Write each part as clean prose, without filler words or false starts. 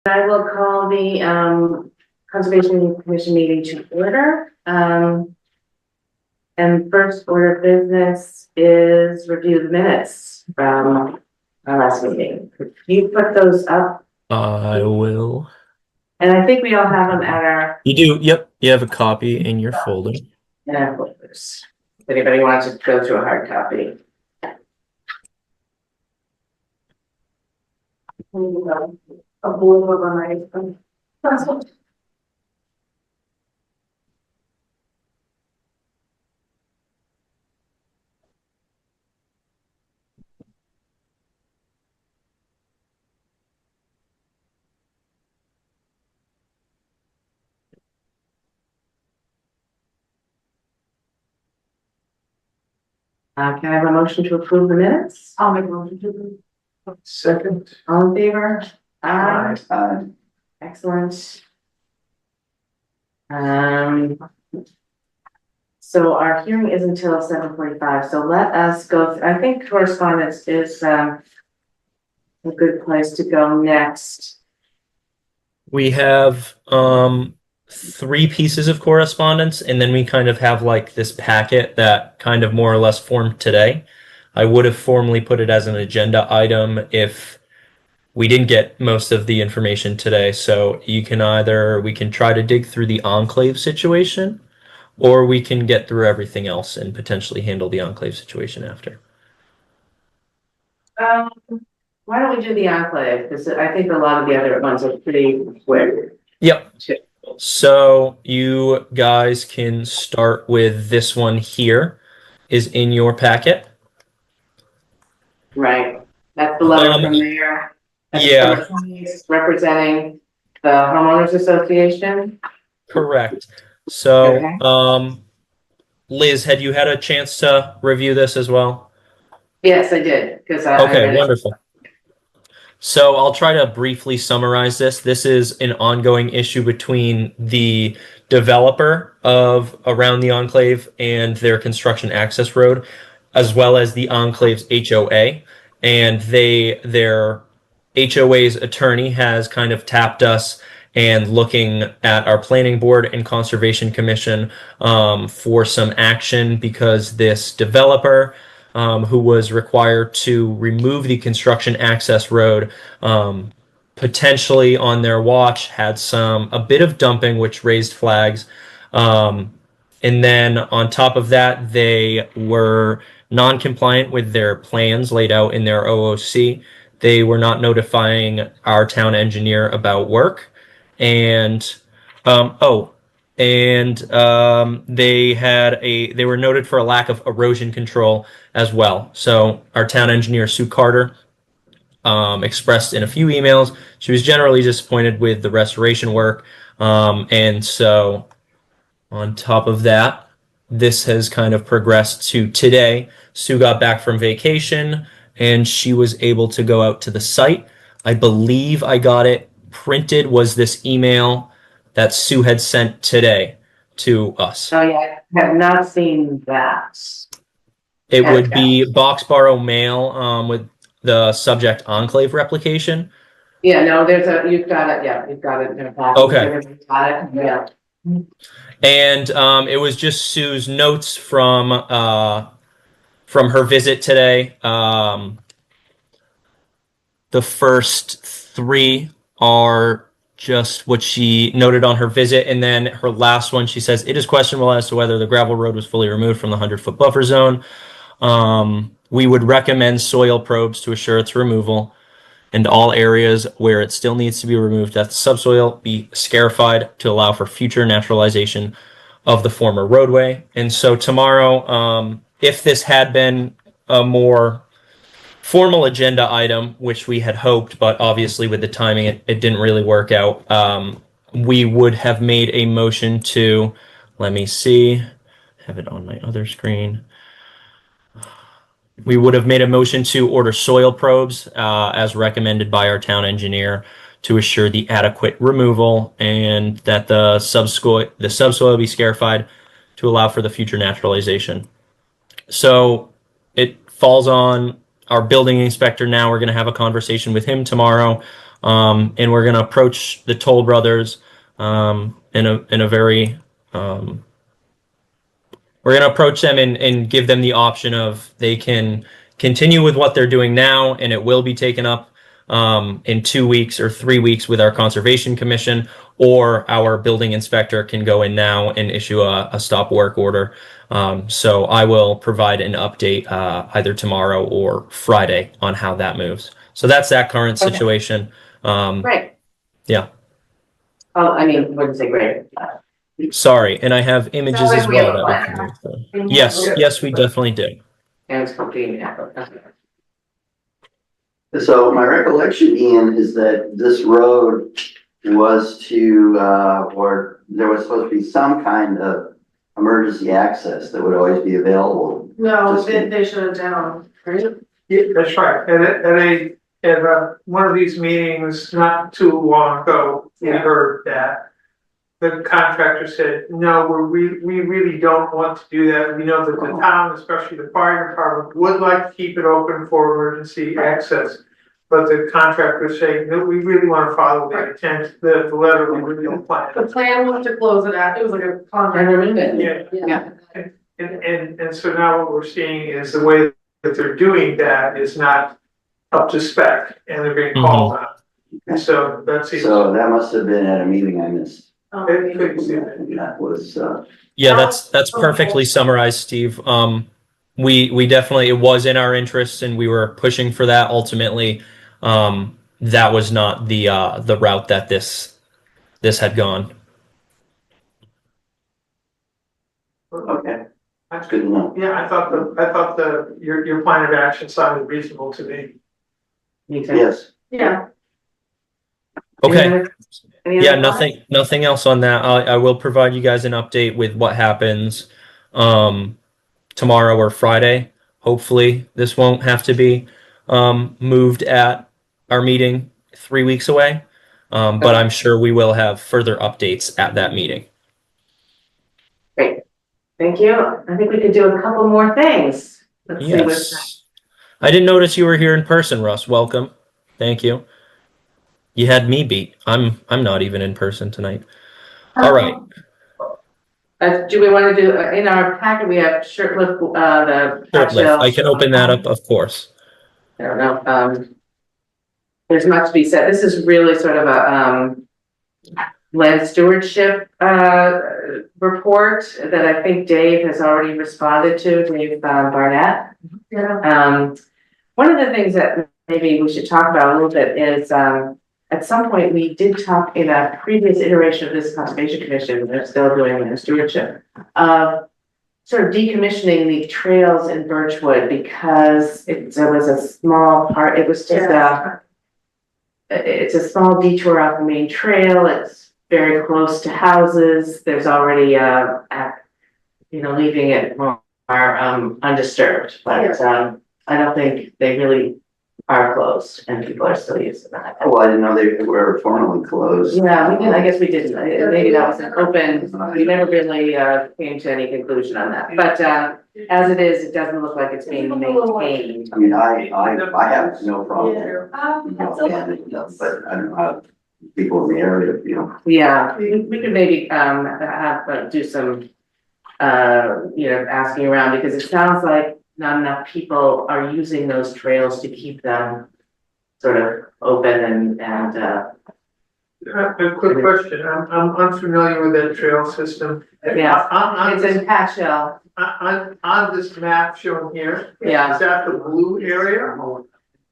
I will call the Conservation Commission meeting to order. And first order of business is review the minutes from our last meeting. Could you put those up? I will. And I think we all have them at our You do, yep. You have a copy in your folder. folders. If anybody wants to go through a hard copy. A board of my can I have a motion to approve the minutes? I'll make a motion to approve. Second. All in favor? Aye. Excellent. So our hearing is until 7:45. So let us go. I think correspondence is a good place to go next. We have 3 pieces of correspondence, and then we kind of have like this packet that kind of more or less formed today. I would have formally put it as an agenda item if we didn't get most of the information today. So you can we can try to dig through the enclave situation, or we can get through everything else and potentially handle the enclave situation after. Why don't we do the enclave? Because I think a lot of the other ones are pretty quick. Yep. So you guys can start with this one here, is in your packet. Right. That's the letter from there. Yeah. Representing the homeowners association. Correct. So, Okay. Liz, had you had a chance to review this as well? Yes, I did. Because Okay, wonderful. So I'll try to briefly summarize this. This is an ongoing issue between the developer of around the enclave and their construction access road, as well as the enclave's HOA. And their HOA's attorney has kind of tapped us and looking at our planning board and conservation commission for some action, because this developer who was required to remove the construction access road potentially on their watch had a bit of dumping, which raised flags. And then on top of that, they were non-compliant with their plans laid out in their OOC. They were not notifying our town engineer about work. And they were noted for a lack of erosion control as well. So our town engineer, Sue Carter, expressed in a few emails she was generally disappointed with the restoration work. And so on top of that, this has kind of progressed to today. Sue got back from vacation and she was able to go out to the site. I believe I got it printed was this email that Sue had sent today to us. Oh yeah, I have not seen that. It would be box borrow mail with the subject enclave replication. Yeah, no, you've got it. Yeah, you've got it in the package. Okay. Got it. Yeah. And it was just Sue's notes from her visit today. The first 3 are just what she noted on her visit, and then her last one, she says, it is questionable as to whether the gravel road was fully removed from the 100-foot buffer zone. We would recommend soil probes to assure its removal, and all areas where it still needs to be removed, that the subsoil be scarified to allow for future naturalization of the former roadway. And so tomorrow, if this had been a more formal agenda item, which we had hoped, but obviously with the timing, it didn't really work out. We would have made a motion to, let me see, have it on my other screen. We would have made a motion to order soil probes as recommended by our town engineer to assure the adequate removal and that the subsoil be scarified to allow for the future naturalization. So it falls on our building inspector now. We're going to have a conversation with him tomorrow And we're going to approach the Toll Brothers in a very we're going to approach them and give them the option of they can continue with what they're doing now, and it will be taken up in 2 weeks or 3 weeks with our Conservation Commission, or our building inspector can go in now and issue a stop work order. So I will provide an update either tomorrow or Friday on how that moves. So that's that current situation. Great. Yeah. Oh, I mean, wouldn't say great. Sorry, and I have images Sounds like as we have well a that we plan. can move through. Yes, we definitely do. And it's completing that. So my recollection, Ian, is that this road was to, or there was supposed to be some kind of emergency access that would always be available. No, they should have done, right? Yeah, that's right. At one of these meetings not too long ago, we heard that the contractor said, no, we really don't want to do that. We know that the town, especially the fire department, would like to keep it open for emergency access. But the contractor is saying, no, we really want to follow the intent, the letter of the original plan. The plan was to close it out, it was like a contract. Yeah. And so now what we're seeing is the way that they're doing that is not up to spec, and they're being called on. And so that's it. So that must have been at a meeting I missed. It That was, Yeah, that's perfectly summarized, Steve. We definitely, it was in our interests and we were pushing for that. Ultimately, that was not the route that this had gone. okay, that's good to know. Yeah, I thought your plan of action sounded reasonable to me. Yes. Yeah. Okay. Any Yeah, other nothing else on that. I will provide you guys an update with what happens tomorrow or Friday. Hopefully this won't have to be moved at our meeting 3 weeks away. But I'm sure we will have further updates at that meeting. Great. Thank you. I think we could do a couple more things. Let's see what's Yes. I didn't notice you were here in person, Russ. Welcome. Thank you. You had me beat. I'm not even in person tonight. All right. do we want to do, in our packet, we have shirtlift, the. Shirtlift. I can open that up, of course. I don't know, there's much to be said. This is really sort of a, land stewardship, report that I think Dave has already responded to, Dave Barnett. Yeah. One of the things that maybe we should talk about a little bit is, at some point, we did talk in a previous iteration of this Conservation Commission, they're still doing land stewardship, of sort of decommissioning the trails in Birchwood because it was a small part, it was just it's a small detour off the main trail, it's very close to houses, there's already leaving it more undisturbed, but I don't think they really are closed and people are still using that. Oh, I didn't know they were formally closed. Yeah, we did, I guess we didn't, maybe that was an open, we never really came to any conclusion on that, but as it is, it doesn't look like it's being maintained. I mean, I have no problem. But I don't know how people in the area, Yeah, we could maybe do some asking around, because it sounds like not enough people are using those trails to keep them sort of open and A quick question, I'm unfamiliar with that trail system. yeah, it's in Patch Hill. On this map shown here. Yeah. Is that the blue area?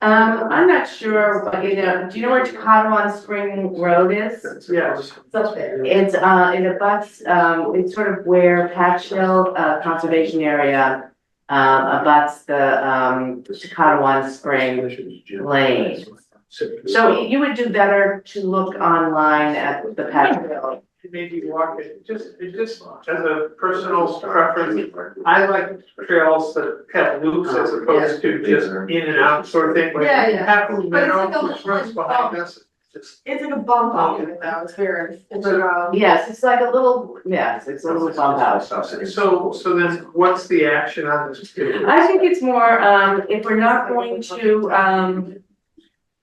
I'm not sure, but do you know where Tacotawon Spring Road is? Yes. It's in a bus, it's sort of where Patch Hill Conservation Area abuts the Tacotawon Spring Lane. So you would do better to look online at the Patch Hill. Maybe walk it, just as a personal preference, I like trails that have loops as opposed to just in and out sort of thing. Like Happy Meadow, which runs behind us. It's like a bump out of it though, it's very, Yes, it's like a little, it's a little bump out. So then what's the action on this? I think it's more, if we're not going to,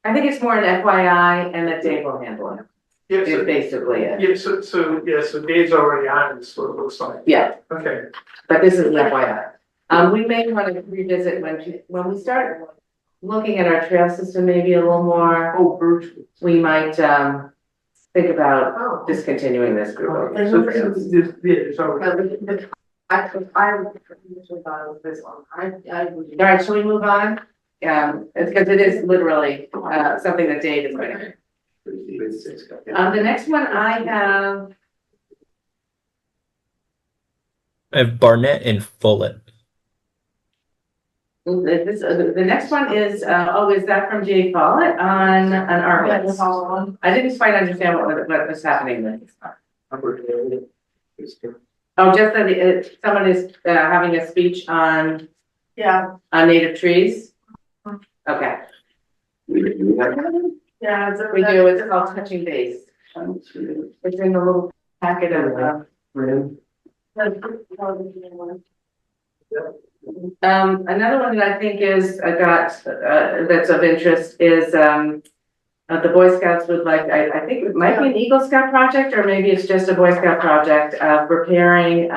I think it's more an FYI and that Dave will handle it, Yeah, is basically it. yeah, so Dave's already on this, what it looks like. Yeah, Okay, but this is an FYI. We may want to revisit when we start looking at our trail system maybe a little more, oh, virtual. we might, think about Oh. discontinuing this group. Okay, so it's already. I initially thought it was this one. All right, shall we move on? It's because it is literally, something that Dave is going to. The next one I have, I have Barnett and Follett. the next one is, is that from Jay Follett on our list? I didn't quite understand what was happening with this. Oh, just that someone is, having a speech on native trees? Okay, We have. Yeah, it's we do, it's called touching base. It's in the little packet of, another one that I think is, that's of interest is, the Boy Scouts would like, I think it might be an Eagle Scout project, or maybe it's just a Boy Scout project, repairing,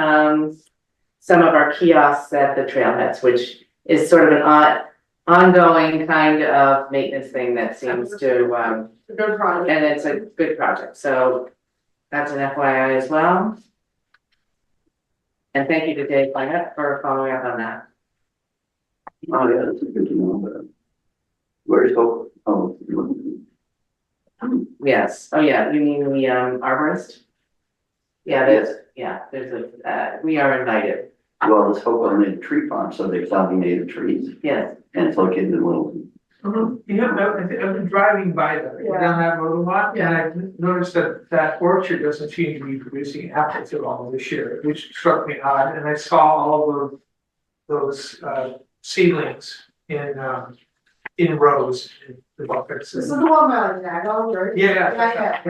some of our kiosks at the trailheads, which is sort of an ongoing kind of maintenance thing that seems to, good project. and it's a good project, so that's an FYI as well. And thank you to Dave Flynn for following up on that. Oh, yeah, that's good to know, but where's Hope? Oh. Yes, oh yeah, you mean the arborist? Yeah, there's a, we are invited, Well, let's hope on the tree farm, so they're selling native trees, yes. and it's located in Littleton. I've been driving by there, down that road a lot, and I've noticed that orchard doesn't seem to be producing apples at all this year, which struck me odd, and I saw all of those seedlings in rows in the buckets. This is the one that I know, right? Yeah.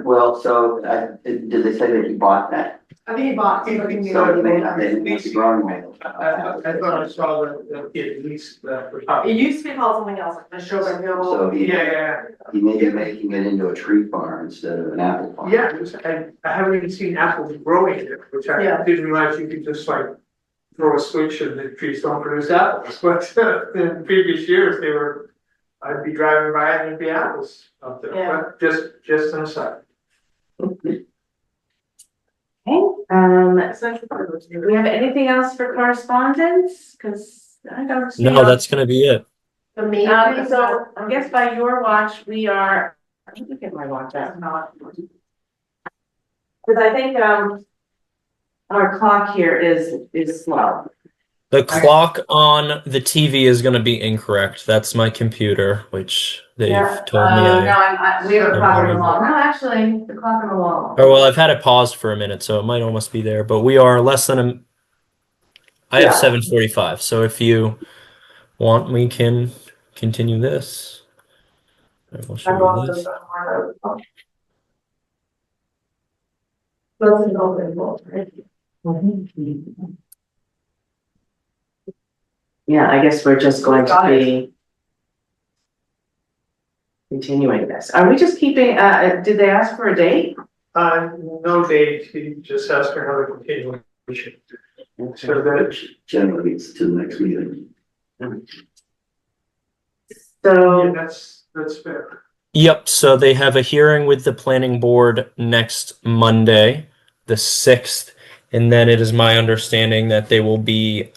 Well, so, did they say that he bought that? I think he bought. So he may not, they must be growing one. I thought I saw the at least for top. It used to be called something else, like the sugar hill. So he Yeah. may be making it into a tree farm instead of an apple farm. Yeah, I haven't even seen apples growing there, which I Yeah. didn't realize you could just like throw a switch and the trees don't produce apples. But in previous years, I'd be driving by and there'd be apples up there, Yeah. but just an aside. Do we have anything else for correspondence? Cause I don't see. No, that's gonna be it. The main. So I guess by your watch, we are, let me get my watch out. Cause I think, our clock here is slow. The clock on the TV is gonna be incorrect. That's my computer, which they've told me. No, we have a clock on the I'm wall. No, actually, the clock on the wall. Oh, well, I've had it paused for a minute, so it might almost be there, but we are less than I have 7:45, so if you want, we can continue this. I will show you this. Yeah, I guess we're just going to be continuing this. Are we just keeping, did they ask for a date? No date, he just asked for another continuation. So that, Generally, it's to the next meeting. So, yeah, that's fair. Yep, so they have a hearing with the planning board next Monday, the 6th, and then it is my understanding that they will be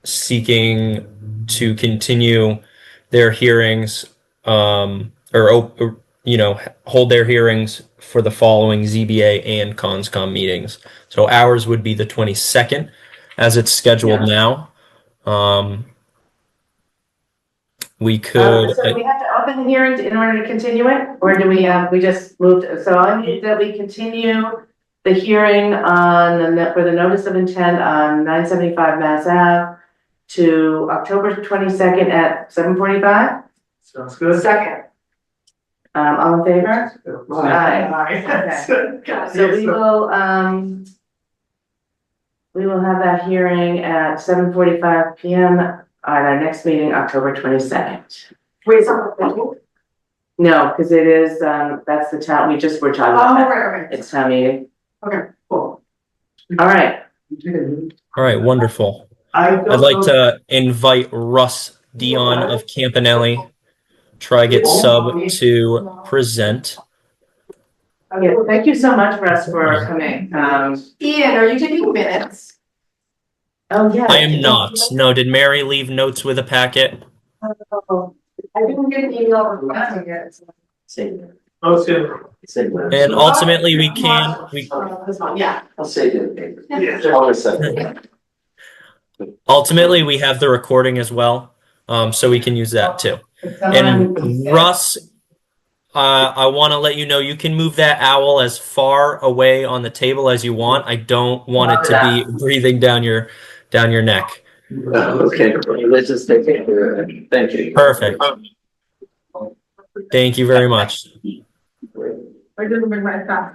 seeking to continue their hearings or hold their hearings for the following ZBA and CONSCOM meetings. So ours would be the 22nd as it's scheduled now. We could so do we have to open the hearing in order to continue it, or do we just moved? So I need that we continue the hearing on for the notice of intent on 975 Mass Ave to October 22nd at 7:45. Sounds good. Second. All in favor? Aye. So we will have that hearing at 7:45 p.m. at our next meeting, October 22nd. Wait, something. No, because it is, that's the town, we just were talking Oh, about that. right. It's town meeting. Okay, cool. All right. All right, wonderful. I'd like to invite Russ Dion of Campanelli, try get sub to present. Okay, thank you so much, Russ, for coming. Ian, are you taking minutes? Oh, yeah. I am not. No, did Mary leave notes with a packet? Oh, I didn't get an email requesting it. Oh, soon. And ultimately, we can. This one, yeah. I'll say it. Yeah. Hold a second. Ultimately, we have the recording as well, so we can use that too. And Russ, I want to let you know you can move that owl as far away on the table as you want. I don't want it to be breathing down your neck. Okay, let's just take it. Thank you. Perfect. Thank you very much. I didn't bring my stuff.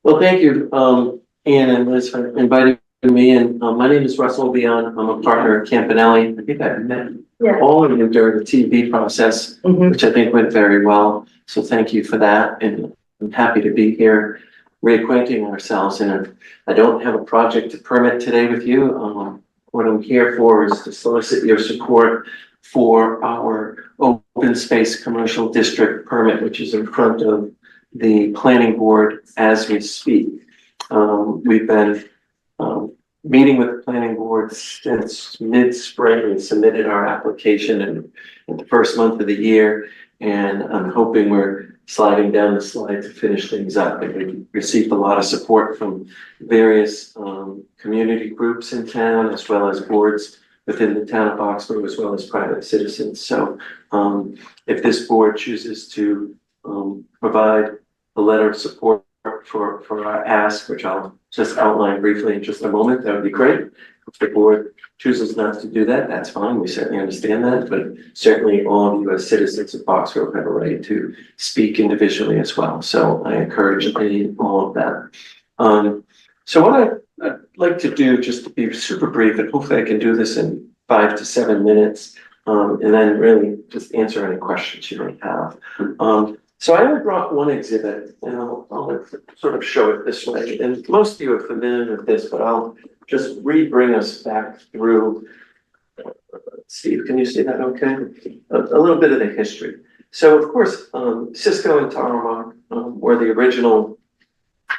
Well, thank you, Ian and Liz, for inviting me. And my name is Russell Dion. I'm a partner at Campanelli. I think I've met all of you during the TV process, which I think went very well. So thank you for that. And I'm happy to be here reacquainting ourselves. And I don't have a project to permit today with you. What I'm here for is to solicit your support for our open space commercial district permit, which is in front of the planning board as we speak. We've been meeting with the planning board since mid-spring. We submitted our application in the first month of the year, and I'm hoping we're sliding down the slide to finish things up. We received a lot of support from various community groups in town, as well as boards within the town of Boxborough, as well as private citizens. So if this board chooses to provide a letter of support for our ask, which I'll just outline briefly in just a moment, that would be great. If the board chooses not to do that, that's fine. We certainly understand that, but certainly all of you as citizens of Boxborough have a right to speak individually as well. So I encourage all of that. So what I'd like to do, just to be super brief, and hopefully I can do this in 5 to 7 minutes, and then really just answer any questions you might have. So I only brought one exhibit, and I'll sort of show it this way. And most of you are familiar with this, but I'll just bring us back through. Steve, can you see that okay? A little bit of the history. So of course, Cisco and Tarmac were the original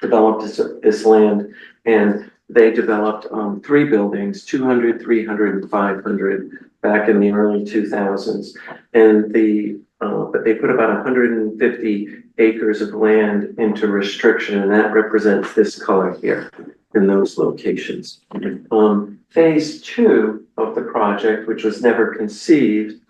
developed this land, and they developed 3 buildings, 200, 300, and 500 back in the early 2000s. And but they put about 150 acres of land into restriction, and that represents this color here in those locations. Phase 2 of the project, which was never conceived,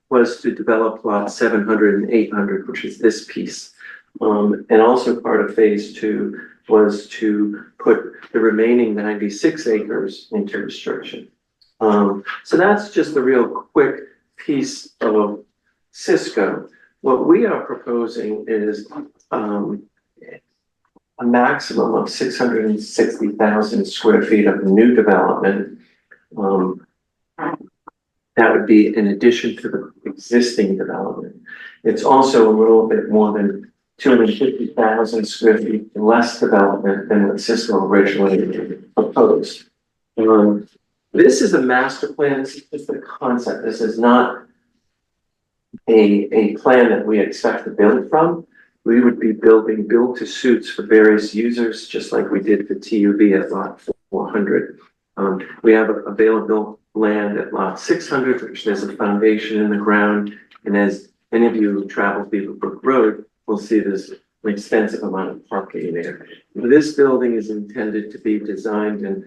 was to develop lots 700 and 800, which is this piece. And also part of phase 2 was to put the remaining 96 acres into restriction. So that's just a real quick piece of Cisco. What we are proposing is a maximum of 660,000 square feet of new development. That would be in addition to the existing development. It's also a little bit more than 250,000 square feet less development than what Cisco originally proposed. This is a master plan. This is just a concept. This is not a plan that we expect to build from. We would be building build-to-suits for various users, just like we did for TUB at lot 400. We have available land at lot 600, which there's a foundation in the ground. And as any of you who travel Beaverbrook Road will see, there's an extensive amount of parking there. This building is intended to be designed and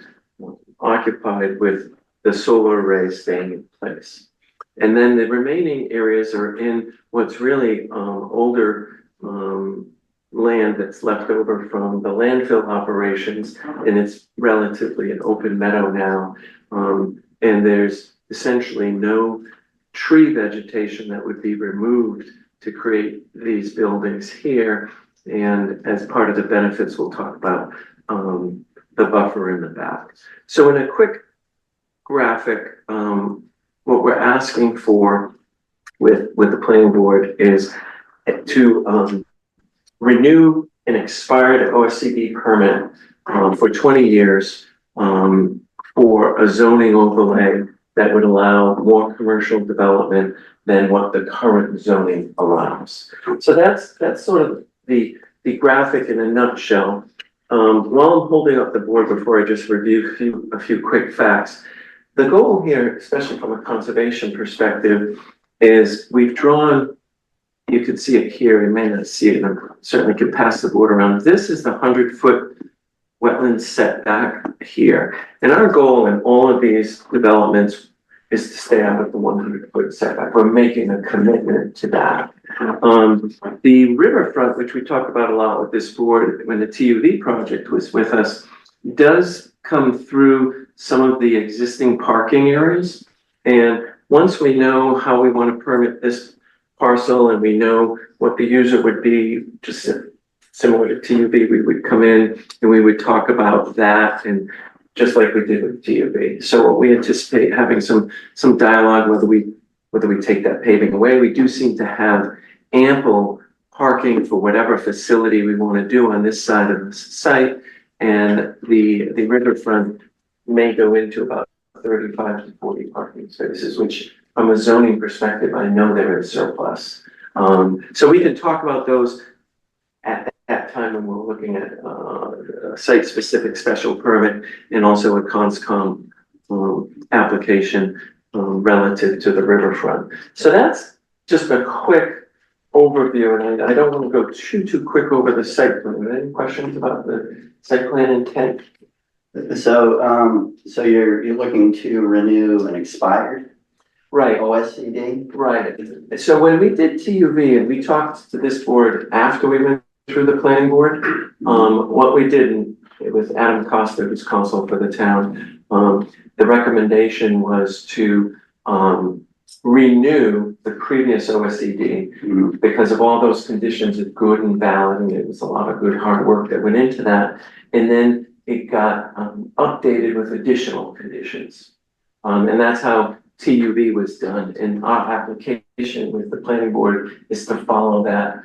occupied with the solar array staying in place. And then the remaining areas are in what's really older land that's left over from the landfill operations, and it's relatively an open meadow now. And there's essentially no tree vegetation that would be removed to create these buildings here. And as part of the benefits, we'll talk about the buffer in the back. So in a quick graphic, what we're asking for with the planning board is to renew an expired OSCD permit for 20 years for a zoning overlay that would allow more commercial development than what the current zoning allows. So that's sort of the graphic in a nutshell. While I'm holding up the board before I just review a few quick facts, the goal here, especially from a conservation perspective, is we've drawn, you can see it here, you may not see it, and I certainly could pass the board around. This is the 100-foot wetland setback here. And our goal in all of these developments is to stay out of the 100-foot setback. We're making a commitment to that. The riverfront, which we talked about a lot with this board when the TUV project was with us, does come through some of the existing parking areas. And once we know how we want to permit this parcel and we know what the user would be, just similar to TUV, we would come in and we would talk about that, and just like we did with TUV. So we anticipate having some dialogue whether we take that paving away. We do seem to have ample parking for whatever facility we want to do on this side of the site, and the riverfront may go into about 35 to 40 parking spaces, which from a zoning perspective, I know they're in surplus. So we can talk about those at that time when we're looking at a site-specific special permit and also a CONSCOM application relative to the riverfront. So that's just a quick overview, and I don't want to go too quick over the site plan. Any questions about the site plan intent? So, so you're looking to renew an expired Right. OSCD? Right. So when we did TUV and we talked to this board after we went through the planning board, what we did, and it was Adam Costa, who's counsel for the town, the recommendation was to renew the previous OSCD because of all those conditions of good and valid, and it was a lot of good hard work that went into that. And then it got updated with additional conditions. And that's how TUV was done, and our application with the planning board is to follow that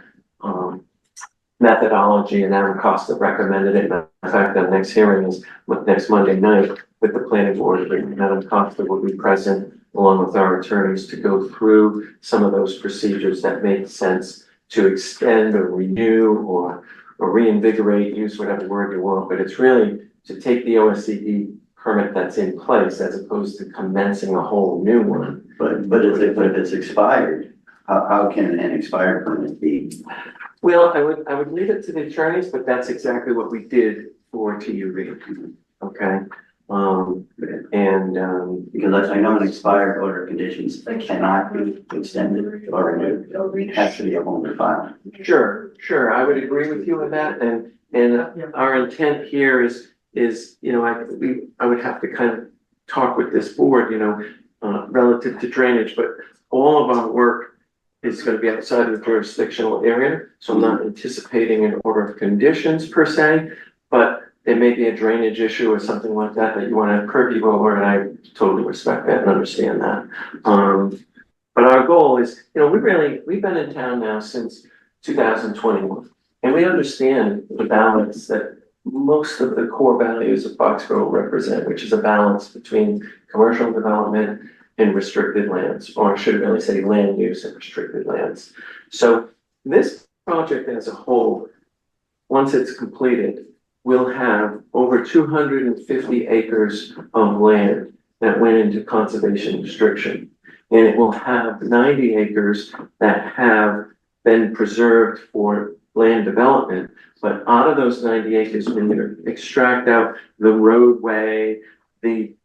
methodology, and Adam Costa recommended it. In fact, the next hearing is next Monday night with the planning board, and Adam Costa will be present along with our attorneys to go through some of those procedures that make sense to extend or renew or reinvigorate, use whatever word you want, but it's really to take the OSCD permit that's in place as opposed to commencing a whole new one. But if it's expired, how can an expired permit be? Well, I would leave it to the attorneys, but that's exactly what we did for TUV. Okay. Because I know an expired order of conditions that cannot be extended or renewed. It has to be a whole new file. Sure. I would agree with you on that. And our intent here is, you know, I would have to kind of talk with this board, you know, relative to drainage, but all of our work is going to be outside of the jurisdictional area. So I'm not anticipating an order of conditions per se, but there may be a drainage issue or something like that that you want to purview over, and I totally respect that and understand that. But our goal is, you know, we've been in town now since 2021, and we understand the balance that most of the core values of Foxborough represent, which is a balance between commercial development and restricted lands, or I should really say land use and restricted lands. So this project as a whole, once it's completed, will have over 250 acres of land that went into conservation restriction. And it will have 90 acres that have been preserved for land development. But out of those 90 acres, when you extract out the roadway, the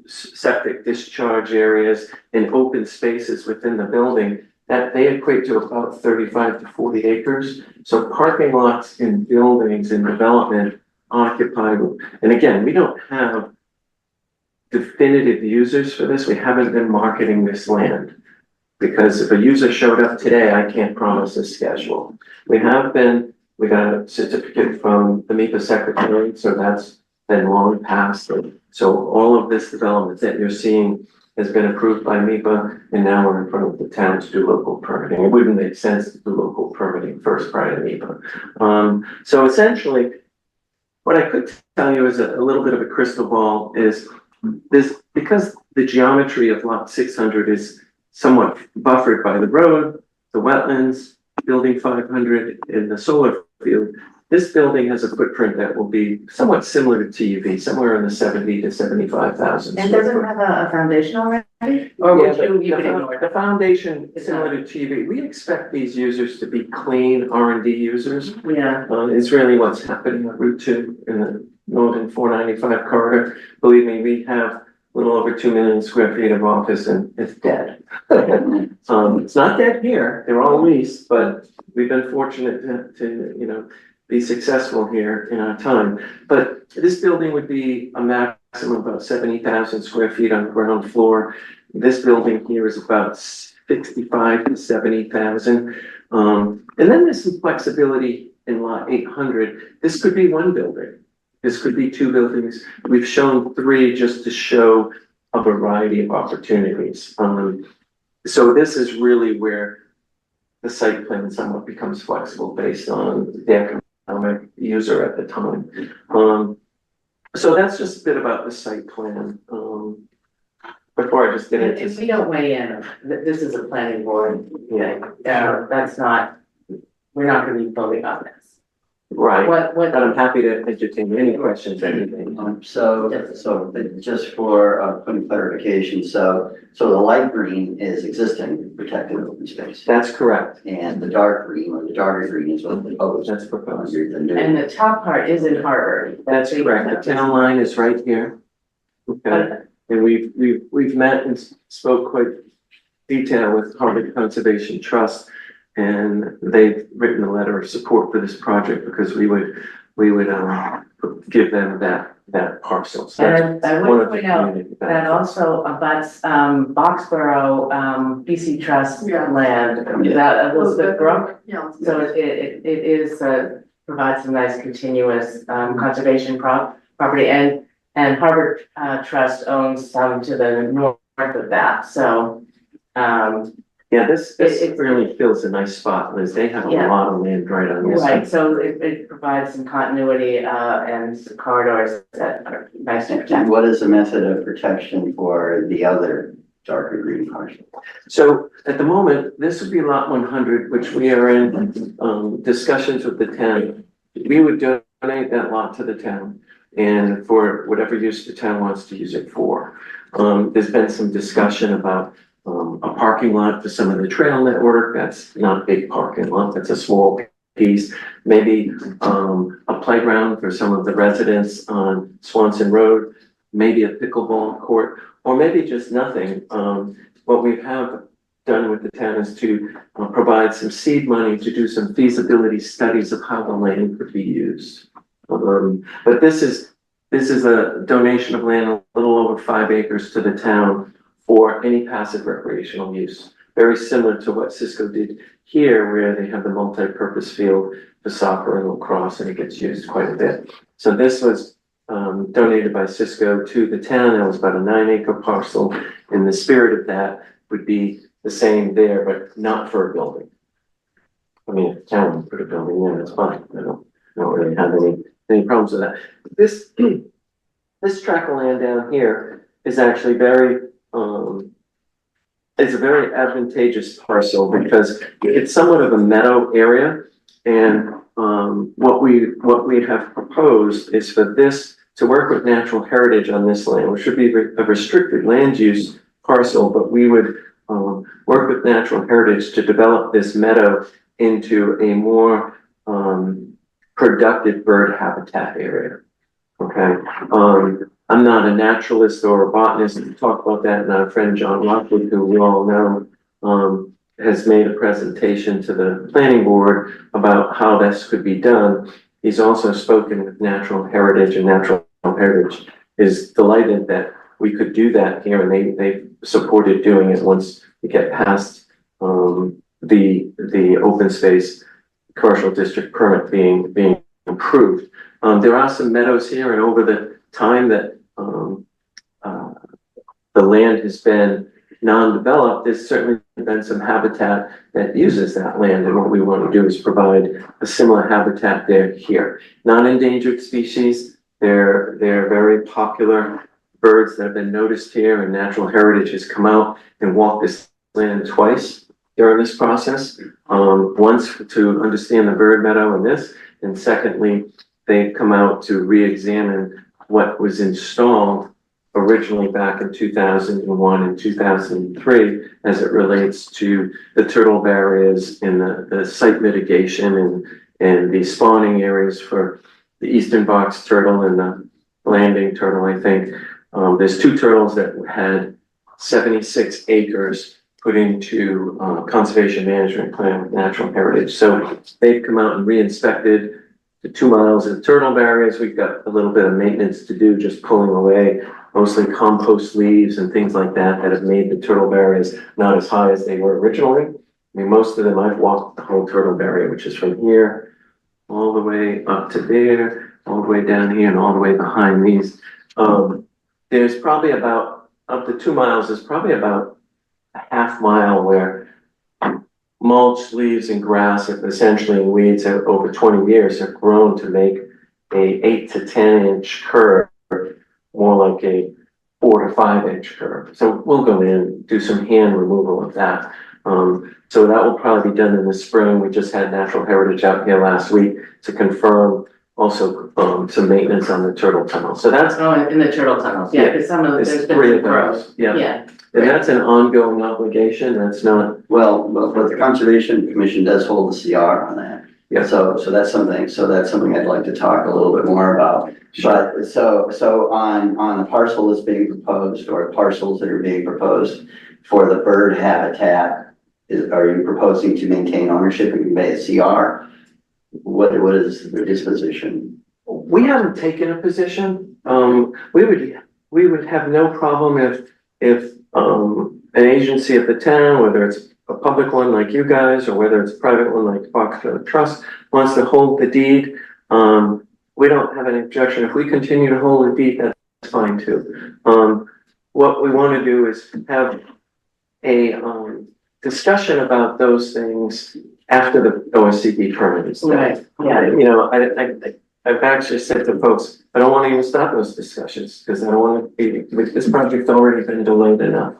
septic discharge areas and open spaces within the building, that they equate to about 35 to 40 acres. So parking lots in buildings and development occupied. And again, we don't have definitive users for this. We haven't been marketing this land because if a user showed up today, I can't promise a schedule. We got a certificate from the MIPA secretary, so that's been long past. So all of this development that you're seeing has been approved by MIPA, and now we're in front of the town to do local permitting. It wouldn't make sense to do local permitting first prior to MIPA. So essentially, what I could tell you is a little bit of a crystal ball is this, because the geometry of lot 600 is somewhat buffered by the road, the wetlands, building 500 and the solar field. This building has a footprint that will be somewhat similar to TUV, somewhere in the 70 to 75,000. And does it have a foundation already? Or would you could ignore the it? foundation is similar to TUV. We expect these users to be clean R&D users. Yeah, It's really what's happening on Route 2 in the northern 495 corridor. Believe me, we have a little over 2 million square feet of office and it's dead. It's not dead here, they're all leased, but we've been fortunate to be successful here in our time. But this building would be a maximum of about 70,000 square feet on the ground floor. This building here is about 65 to 70,000. And then there's some flexibility in lot 800. This could be one building. This could be two buildings. We've shown three just to show a variety of opportunities. So this is really where the site plan somewhat becomes flexible based on the economic user at the time. So that's just a bit about the site plan. Before I just get into. if we don't weigh in, this is a planning board, Yeah, that's not, we're not gonna be voting on this. right. What, But I'm happy to entertain any questions, anything. So just for putting clarification, so the light green is existing protected open space. That's correct. And the dark green or the darker green is what proposed. That's proposed. Under the new. and the top part is in Harvard. That's correct. The town line is right here. Okay. And we've met and spoke quite detail with Harvard Conservation Trust, and they've written a letter of support for this project because we would give them that parcel. So And I one would of the point out community that benefits. also abuts, Boxborough, BC Trust Yeah. land, that Elizabeth Brook. Yeah. So it is, provides some nice continuous, conservation property, and Harvard, Trust owns some to the north of that, so, Yeah, this it- really fills a nice spot, Liz. They have a Yeah. lot of land right on this. right, so it provides some continuity, and some corridors that are nice to protect. What is the method of protection for the other darker green parcel? So at the moment, this would be lot 100, which we are in discussions with the town. We would donate that lot to the town and for whatever use the town wants to use it for. There's been some discussion about a parking lot for some of the trail network. That's not a big parking lot, that's a small piece. Maybe a playground for some of the residents on Swanson Road, maybe a pickleball court, or maybe just nothing. What we have done with the town is to provide some seed money to do some feasibility studies of how the land could be used. But this is a donation of land, a little over 5 acres to the town for any passive recreational use. Very similar to what Cisco did here, where they have the multi-purpose field for soccer and lacrosse, and it gets used quite a bit. So this was donated by Cisco to the town. That was about a 9-acre parcel. And the spirit of that would be the same there, but not for a building. I mean, if the town would put a building in, it's fine. I don't really have any problems with that. This tract of land down here is actually it's a very advantageous parcel because it's somewhat of a meadow area. And what we have proposed is for this to work with natural heritage on this land, which should be a restricted land use parcel, but we would work with natural heritage to develop this meadow into a more productive bird habitat area. Okay. I'm not a naturalist or a botanist to talk about that, and our friend John Lockwood, who we all know, has made a presentation to the planning board about how this could be done. He's also spoken with Natural Heritage, and Natural Heritage is delighted that we could do that here, and they supported doing it once we get past the open space commercial district permit being approved. There are some meadows here, and over the time that the land has been non-developed, there's certainly been some habitat that uses that land, and what we want to do is provide a similar habitat there here. Non-endangered species, they're very popular birds that have been noticed here, and Natural Heritage has come out and walked this land twice during this process. Once to understand the bird meadow and this, and secondly, they come out to re-examine what was installed originally back in 2001 and 2003 as it relates to the turtle barriers and the site mitigation and the spawning areas for the eastern box turtle and the landing turtle, I think. There's two turtles that had 76 acres put into conservation management plan with Natural Heritage. So they've come out and re-inspected the 2 miles of turtle barriers. We've got a little bit of maintenance to do, just pulling away mostly compost leaves and things like that that have made the turtle barriers not as high as they were originally. I mean, most of them, I've walked the whole turtle barrier, which is from here all the way up to there, all the way down here, and all the way behind these. There's probably about, up to 2 miles, there's probably about a half mile where mulch, leaves, and grass, essentially weeds, over 20 years have grown to make a 8 to 10 inch curve, more like a 4 to 5 inch curve. So we'll go in, do some hand removal of that. So that will probably be done in the spring. We just had Natural Heritage out here last week to confirm also some maintenance on the turtle tunnel. So that's in the turtle tunnels, yeah, because some of the, there's been three some of growth. those. Yeah. Yeah. And that's an ongoing obligation. That's not, Well, but the Conservation Commission does hold the CR on that. Yeah. So that's something I'd like to talk a little bit more about. Sure. But so on the parcel that's being proposed, or parcels that are being proposed for the bird habitat, are you proposing to maintain ownership and convey a CR? What is the disposition? we haven't taken a position. We would have no problem if an agency of the town, whether it's a public one like you guys, or whether it's a private one like Foxfield Trust, wants to hold the deed. We don't have any objection. If we continue to hold the deed, that's fine too. What we want to do is have a discussion about those things after the OSCD permit is done. Right, yeah. You know, I've actually said to folks, I don't want to even start those discussions because I don't want to be, this project's already been delayed enough.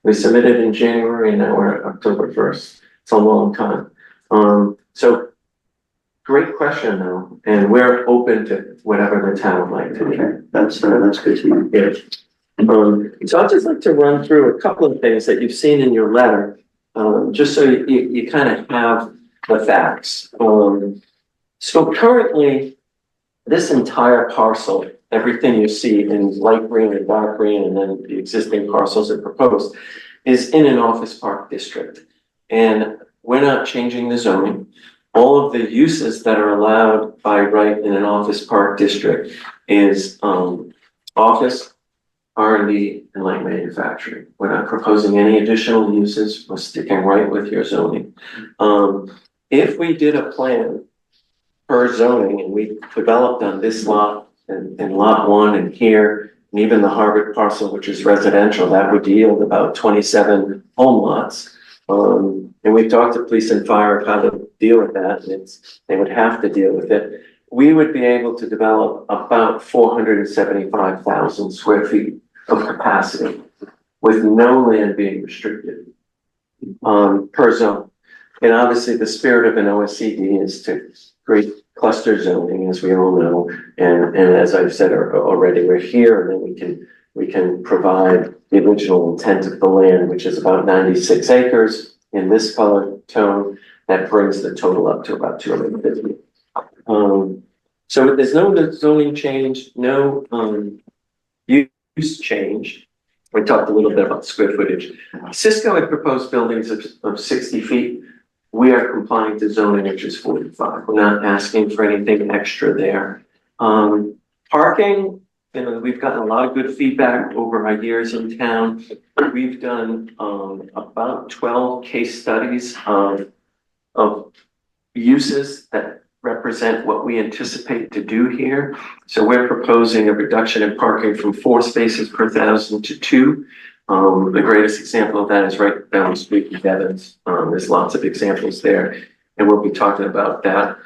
We submitted in January and now we're at October 1st. It's a long time. So great question though, and we're open to whatever the town would like to do. Okay, that's good to know. Yeah. So I'd just like to run through a couple of things that you've seen in your letter, just so you kind of have the facts. So currently, this entire parcel, everything you see in light green and dark green, and then the existing parcels that proposed, is in an office park district. And we're not changing the zoning. All of the uses that are allowed by right in an office park district is office, R&D, and light manufacturing. We're not proposing any additional uses. We're sticking right with your zoning. If we did a plan per zoning and we developed on this lot and lot 1 and here, and even the Harvard parcel, which is residential, that would yield about 27 home lots. And we've talked to police and fire how to deal with that, and they would have to deal with it. We would be able to develop about 475,000 square feet of capacity with no land being restricted per zone. And obviously the spirit of an OSCD is to create cluster zoning, as we all know. And as I've said already, we're here, and then we can provide the original intent of the land, which is about 96 acres in this color tone. That brings the total up to about 250. So there's no zoning change, no use change. We talked a little bit about square footage. Cisco had proposed buildings of 60 feet. We are complying to zoning, which is 45. We're not asking for anything extra there. Parking, you know, we've gotten a lot of good feedback over our years in town. We've done about 12 case studies of uses that represent what we anticipate to do here. So we're proposing a reduction in parking from 4 spaces per 1,000 to 2. The greatest example of that is right down the street in Devon's. There's lots of examples there, and we'll be talking about that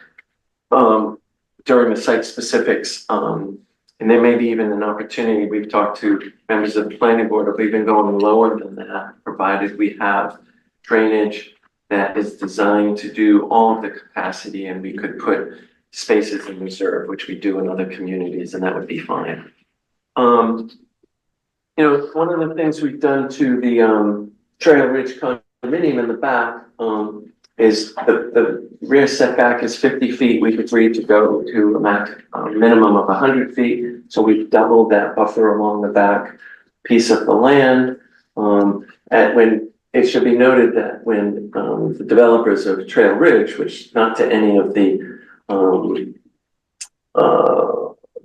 during the site specifics. And there may be even an opportunity. We've talked to members of the planning board of even going lower than that, provided we have drainage that is designed to do all of the capacity, and we could put spaces in reserve, which we do in other communities, and that would be fine. You know, one of the things we've done to the Trail Ridge condominium in the back is the rear setback is 50 feet. We've agreed to go to a minimum of 100 feet. So we've doubled that buffer along the back piece of the land. When it should be noted that when the developers of Trail Ridge, which not to any of the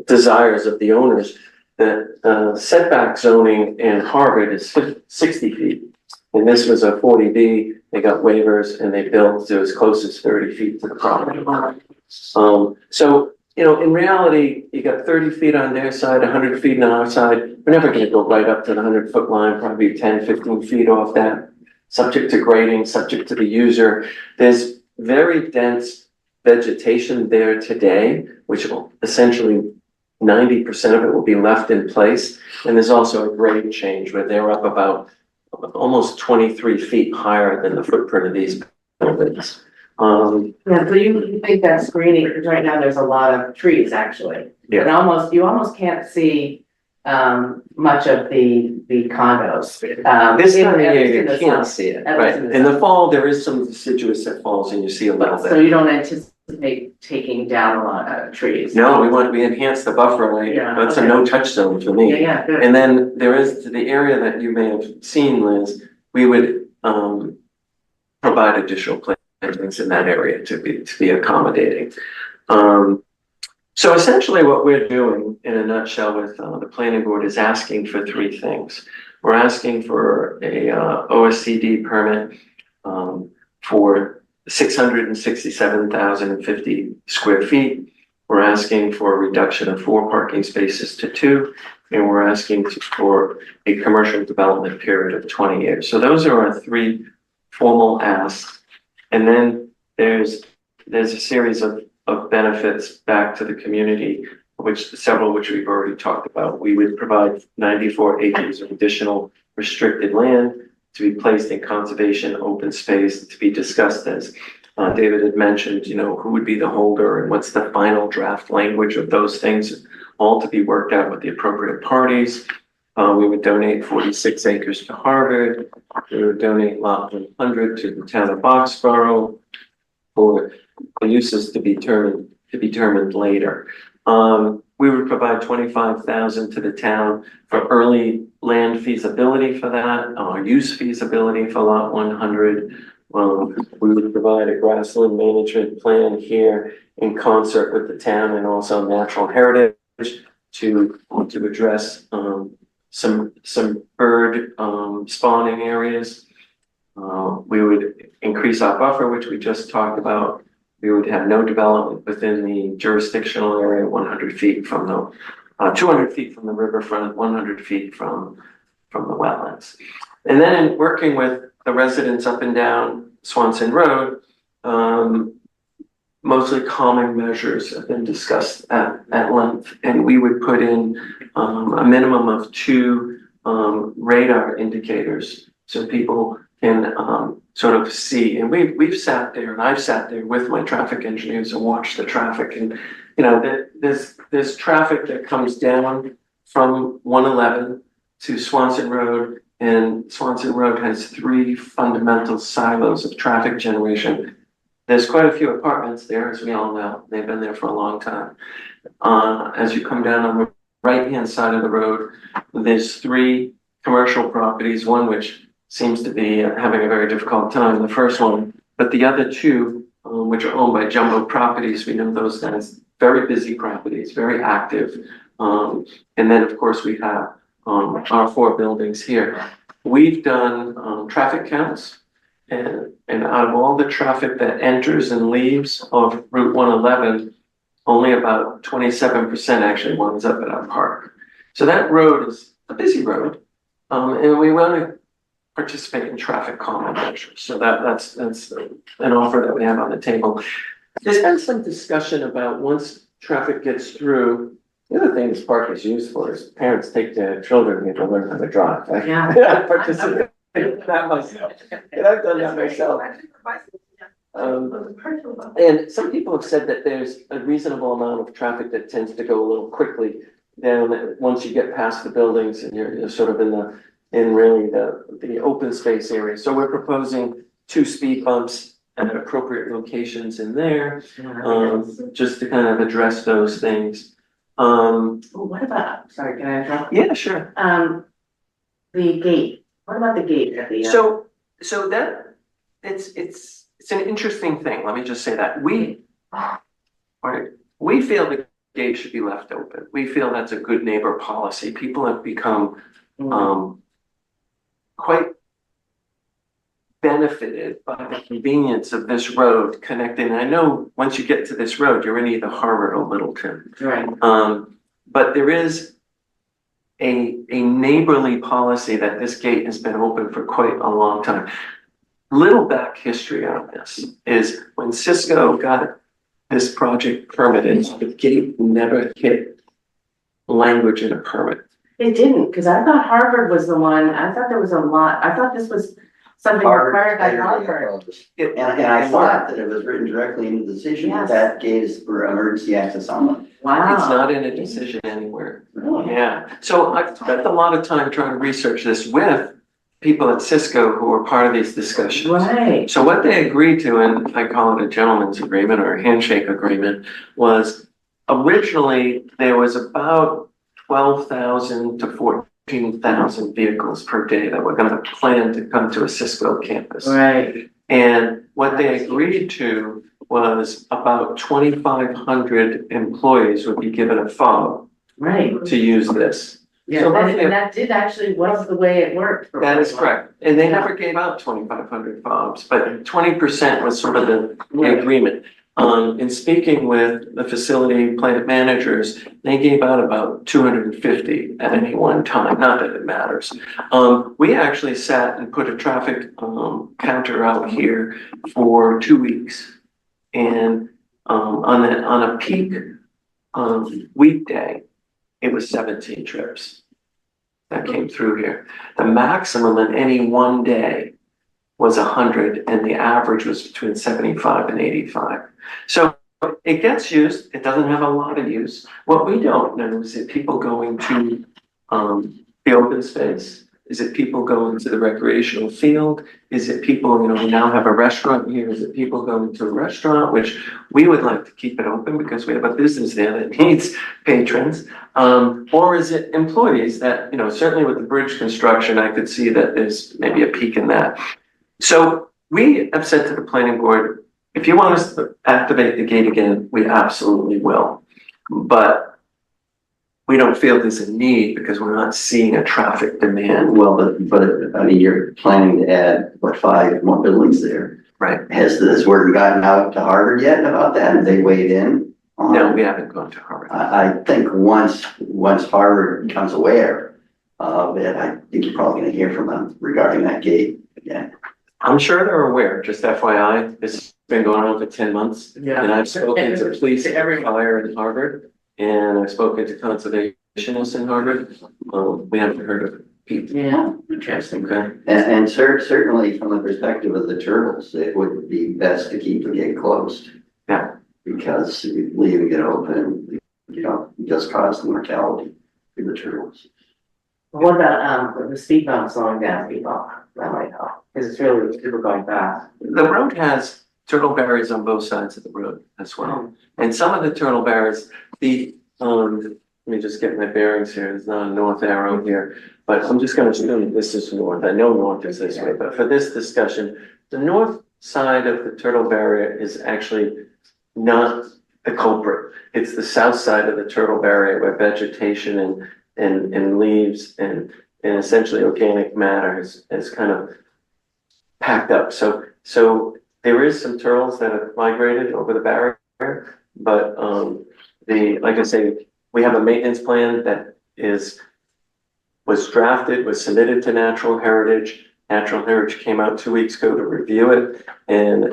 desires of the owners, that setback zoning in Harvard is 60 feet. And this was a 40B, they got waivers and they built to as close as 30 feet to the property line. So, you know, in reality, you got 30 feet on their side, 100 feet on our side. We're never gonna go right up to the 100-foot line, probably 10, 15 feet off that, subject to grading, subject to the user. There's very dense vegetation there today, which will essentially 90% of it will be left in place. And there's also a grade change where they're up about almost 23 feet higher than the footprint of these buildings. Yeah, so you think that screening, because right now there's a lot of trees actually. Yeah. And you almost can't see much of the condos. This time of year, you the can't summer. see it, At right? least in the In the summer. fall, there is some deciduous that falls and you see a little So bit. you don't anticipate taking down a lot of trees? No, we enhance the buffer, like, Yeah, that's a okay. no-touch zone for me. Yeah, good. And then there is the area that you may have seen, Liz, we would provide additional plantings in that area to be accommodating. So essentially what we're doing in a nutshell with the planning board is asking for three things. We're asking for a OSCD permit for 667,050 square feet. We're asking for a reduction of 4 parking spaces to 2, and we're asking for a commercial development period of 20 years. So those are our 3 formal asks. And then there's a series of benefits back to the community, several which we've already talked about. We would provide 94 acres of additional restricted land to be placed in conservation open space to be discussed as David had mentioned, you know, who would be the holder and what's the final draft language of those things, all to be worked out with the appropriate parties. We would donate 46 acres to Harvard. We would donate lot 100 to the town of Boxborough for the uses to be determined later. We would provide 25,000 to the town for early land feasibility for that, use feasibility for lot 100. We would provide a grassland management plan here in concert with the town and also natural heritage to address some bird spawning areas. We would increase our buffer, which we just talked about. We would have no development within the jurisdictional area, 100 feet from the 200 feet from the riverfront, 100 feet from the wetlands. And then in working with the residents up and down Swanson Road, mostly calming measures have been discussed at length, and we would put in a minimum of 2 radar indicators so people can sort of see. And we've sat there, and I've sat there with my traffic engineers and watched the traffic. And you know, there's traffic that comes down from 111 to Swanson Road, and Swanson Road has 3 fundamental silos of traffic generation. There's quite a few apartments there, as we all know. They've been there for a long time. As you come down on the right-hand side of the road, there's 3 commercial properties, one which seems to be having a very difficult time, the first one, but the other 2, which are owned by Jumbo Properties, we know those guys, very busy properties, very active. And then of course we have our 4 buildings here. We've done traffic counts, and out of all the traffic that enters and leaves of Route 111, only about 27% actually winds up at our park. So that road is a busy road. And we want to participate in traffic calming measures. So that's an offer that we have on the table. There's been some discussion about once traffic gets through, the other thing this park is used for is parents take their children to learn how to drive. Yeah. I participate in that myself, and I've done that myself. And some people have said that there's a reasonable amount of traffic that tends to go a little quickly down once you get past the buildings and you're sort of in really the open space area. So we're proposing 2 speed bumps at appropriate locations in there, just to kind of address those things. What about, sorry, can I interrupt? Yeah, sure. The gate, what about the gate at the? So that, it's an interesting thing. Let me just say that we feel the gate should be left open. We feel that's a good neighbor policy. People have become, quite benefited by the convenience of this road connecting. I know once you get to this road, you're in either Harvard or Littleton. Right. But there is a neighborly policy that this gate has been open for quite a long time. Little back history on this is when Cisco got this project permitted, the gate never hit language in a permit. It didn't, because I thought Harvard was the one, I thought there was a lot, I thought this was something required by Harvard. And I thought that it was written directly in the decision that that gate is for emergency access only. Wow. It's not in a decision anywhere. Really? Yeah. So I've spent a lot of time trying to research this with people at Cisco who were part of these discussions. Right. So what they agreed to, and I call it a gentleman's agreement or a handshake agreement, was originally there was about 12,000 to 14,000 vehicles per day that were going to plan to come to a Cisco campus. Right. And what they agreed to was about 2,500 employees would be given a fob Right. to use this. Yeah, So and that did actually was the way it worked. For that is quite a while. correct. And they never gave out 2,500 fobs, but 20% was sort of the agreement. In speaking with the facility plant managers, they gave out about 250 at any one time, not that it matters. We actually sat and put a traffic counter out here for 2 weeks. And on a peak weekday, it was 17 trips that came through here. The maximum in any one day was 100, and the average was between 75 and 85. So it gets used. It doesn't have a lot of use. What we don't know is it people going to the open space? Is it people going to the recreational field? Is it people, we now have a restaurant here. Is it people going to a restaurant, which we would like to keep it open because we have a business there that needs patrons? Or is it employees that, certainly with the bridge construction, I could see that there's maybe a peak in that. So we have said to the planning board, if you want us to activate the gate again, we absolutely will. But we don't feel there's a need because we're not seeing a traffic demand. Well, but I mean, you're planning to add, 5 more buildings there. Right. Has this word gotten out to Harvard yet about that? Have they weighed in? No, we haven't gone to Harvard. I think once Harvard becomes aware of it, I think you're probably gonna hear from them regarding that gate again. I'm sure they're aware, just FYI, this has been going on for 10 months. Yeah. And I've spoken to police To and everyone. fire in Harvard, and I've spoken to conservationists in Harvard. We haven't heard of people. Yeah, interesting. Okay. And certainly from the perspective of the turtles, it would be best to keep the gate closed. Yeah. Because leaving it open, just cause the mortality for the turtles. What about the speed bump slowing down people? That might help, because it's really people going fast. The road has turtle barriers on both sides of the road as well. And some of the turtle barriers, let me just get my bearings here. There's not a north arrow here, but I'm just going to assume that this is north. I know north is this way, but for this discussion, the north side of the turtle barrier is actually not the culprit. It's the south side of the turtle barrier where vegetation and leaves and essentially organic matter has kind of packed up. So there is some turtles that have migrated over the barrier, but like I say, we have a maintenance plan that is was drafted, was submitted to Natural Heritage. Natural Heritage came out 2 weeks ago to review it, and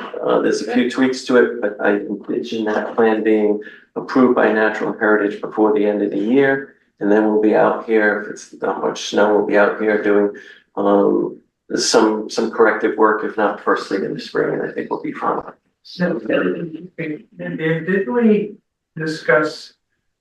there's a few tweaks to it, but I envision that plan being approved by Natural Heritage before the end of the year. And then we'll be out here, if it's not much snow, we'll be out here doing some corrective work, if not first thing in the spring, and I think we'll be fine. So, did we discuss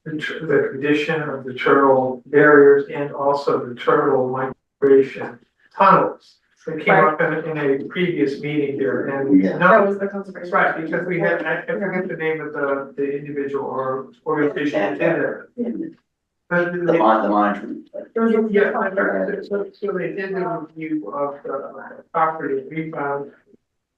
the condition of the turtle barriers and also the turtle migration tunnels? That came up in a previous meeting here, and Yeah. That was the conservation. right, because we had, I forget the name of the individual or organization that did it. But The they, monitoring. yeah, so they did the review of the property, we found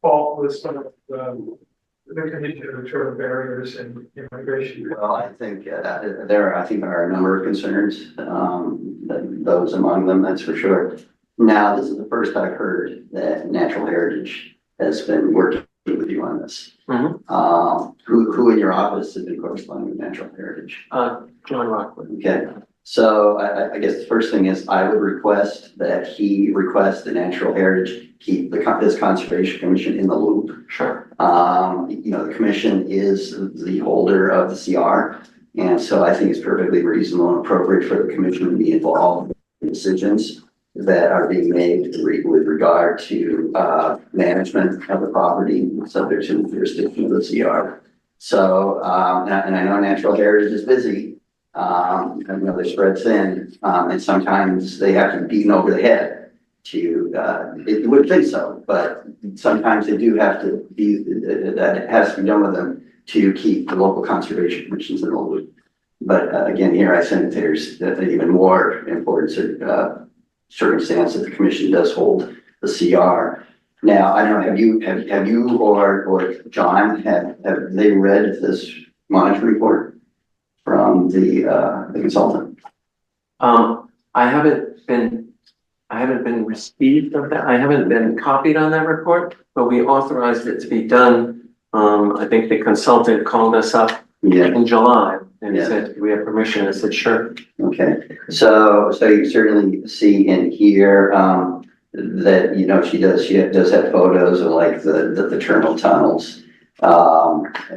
fault with some of the condition of the turtle barriers and immigration. Well, I think there are a number of concerns, those among them, that's for sure. Now, this is the first I've heard that Natural Heritage has been working with you on this. Who in your office has been corresponding with Natural Heritage? John Rockwood. Okay, so I guess the first thing is I would request that he request the Natural Heritage keep this Conservation Commission in the loop. Sure. The commission is the holder of the CR. And so I think it's perfectly reasonable and appropriate for the commission to be involved in decisions that are being made with regard to management of the property subject to the jurisdiction of the CR. So, and I know Natural Heritage is busy. I know they're spread thin, and sometimes they have to be beaten over the head to, you would think so, but sometimes they do have to be, that has to be done with them to keep the local conservation commissions in the loop. But again, here I think there's even more important circumstance that the commission does hold the CR. Now, I don't know, have you or John, have they read this monitoring report from the consultant? I haven't been received of that. I haven't been copied on that report, but we authorized it to be done. I think the consultant called us up in July and said, "Do we have permission?" I said, "Sure." Okay, so you certainly see in here that she does have photos of like the turtle tunnels.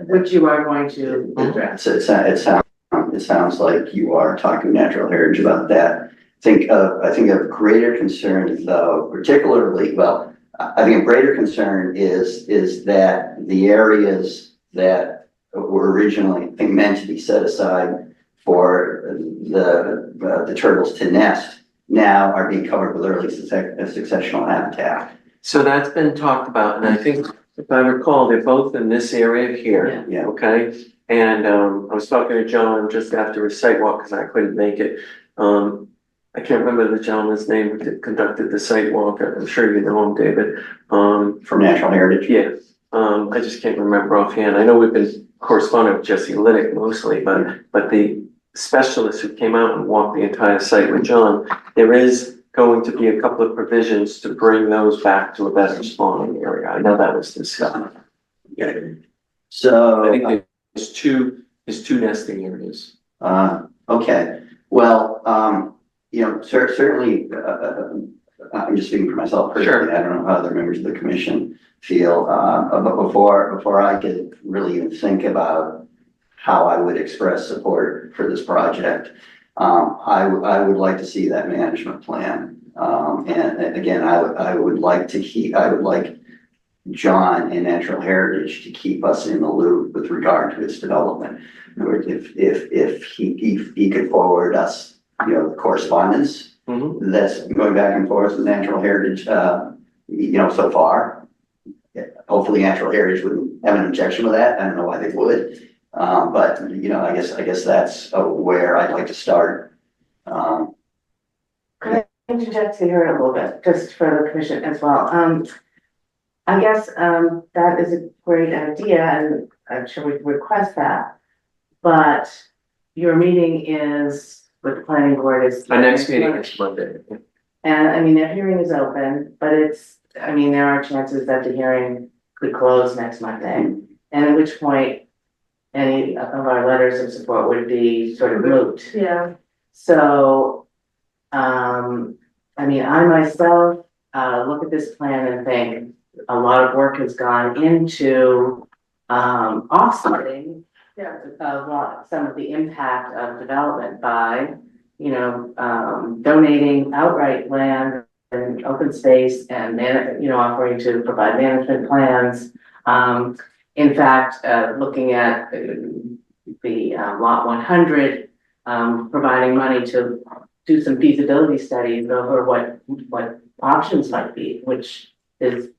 Which you are going to address. It sounds like you are talking Natural Heritage about that. I think of greater concern though, particularly, well, I think a greater concern is that the areas that were originally meant to be set aside for the turtles to nest now are being covered with early successional habitat. So that's been talked about, and I think if I recall, they're both in this area here. Yeah. Okay. And I was talking to John just after a site walk because I couldn't make it. I can't remember the gentleman's name who conducted the site walk. I'm sure you know him, David. From Natural Heritage. Yeah. I just can't remember offhand. I know we've been corresponding with Jesse Liddick mostly, but the specialist who came out and walked the entire site with John, there is going to be a couple of provisions to bring those back to a better spawning area. I know that was discussed. Yeah. So I think there's two nesting areas. Okay, well, certainly, I'm just speaking for myself personally. Sure. I don't know how other members of the commission feel, but before I could really even think about how I would express support for this project, I would like to see that management plan. And again, I would like John and Natural Heritage to keep us in the loop with regard to its development. If he could forward us, correspondence that's going back and forth with Natural Heritage, so far. Hopefully Natural Heritage wouldn't have an objection with that. I don't know why they would. But I guess that's where I'd like to start. Could I interject here a little bit, just for the commission as well? I guess that is a great idea, and I'm sure we can request that. But your meeting is with the planning board is. Our next meeting is Monday. And their hearing is open, but there are chances that the hearing could close next Monday. And at which point, any of our letters of support would be sort of moot. Yeah. So I mean, I myself, look at this plan and think a lot of work has gone into, offsetting some of the impact of development by, donating outright land and open space and offering to provide management plans. In fact, looking at the lot 100, providing money to do some feasibility studies over what options might be, which is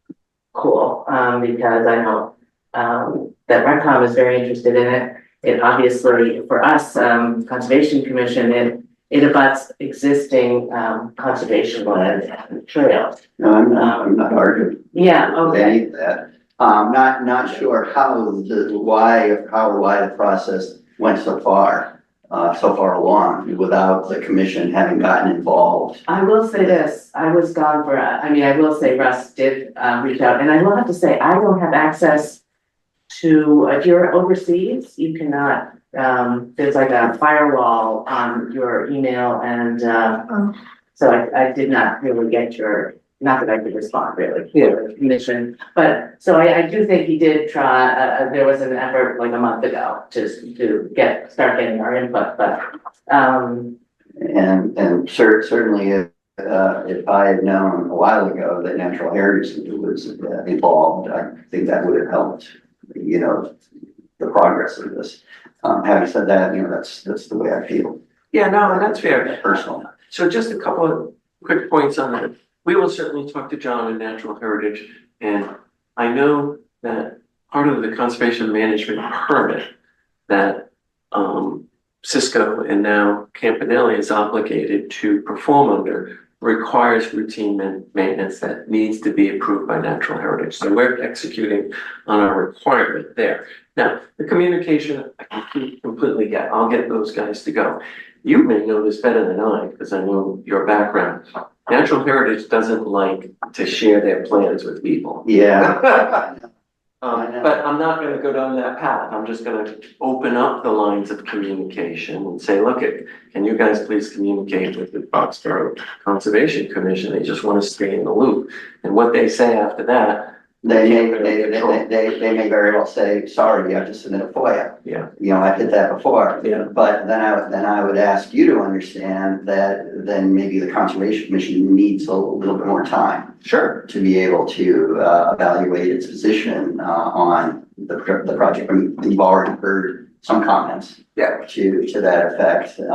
cool, because I know that RecCom is very interested in it. It obviously, for us, Conservation Commission, it abuts existing conservation land and trails. No, I'm not arguing. Yeah, with okay. any of that. Not sure why the process went so far along without the commission having gotten involved. I will say this, I was gone for, I will say Russ did reach out, and I will have to say, I don't have access to, if you're overseas, you cannot, there's like a firewall on your email, and so I did not really get your, not that I could respond really. Yeah. Mission, but, so I do think he did try, there was an effort like a month ago to start getting our input, but, And certainly if I had known a while ago that Natural Heritage was involved, I think that would have helped, the progress of this. Having said that, that's the way I feel. Yeah, no, and that's fair. Personally. So just a couple of quick points on that. We will certainly talk to John and Natural Heritage, and I know that part of the conservation management permit that Cisco and now Campanelli is obligated to perform under requires routine maintenance that needs to be approved by Natural Heritage. So we're executing on our requirement there. Now, the communication, I can completely get. I'll get those guys to go. You may know this better than I, because I know your background. Natural Heritage doesn't like to share their plans with people. Yeah. But I'm not going to go down that path. I'm just going to open up the lines of communication and say, look, can you guys please communicate with the Foxborough Conservation Commission? They just want to stay in the loop. And what they say after that, They may very well say, sorry, you have to submit a FOIA. Yeah. I've hit that before. Yeah. But then I would ask you to understand that then maybe the Conservation Commission needs a little bit more time. Sure. To be able to evaluate its position on the project. I mean, you've already heard some comments. Yeah. To that effect. But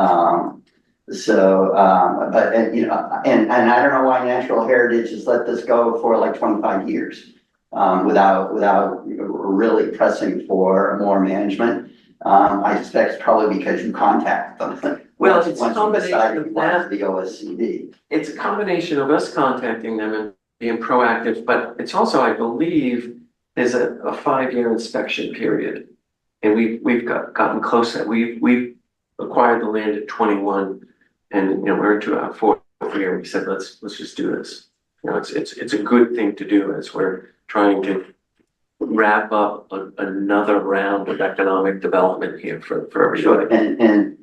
I don't know why Natural Heritage has let this go for like 25 years. Without really pressing for more management. I suspect it's probably because you contact them. Well, it's a combination of that. The OSCD. It's a combination of us contacting them and being proactive, but it's also, I believe, there's a 5-year inspection period. And we've gotten close to that. We've acquired the land at 21, and we're into our 4th year. We said, let's just do this. It's a good thing to do as we're trying to wrap up another round of economic development here for everybody. Sure. And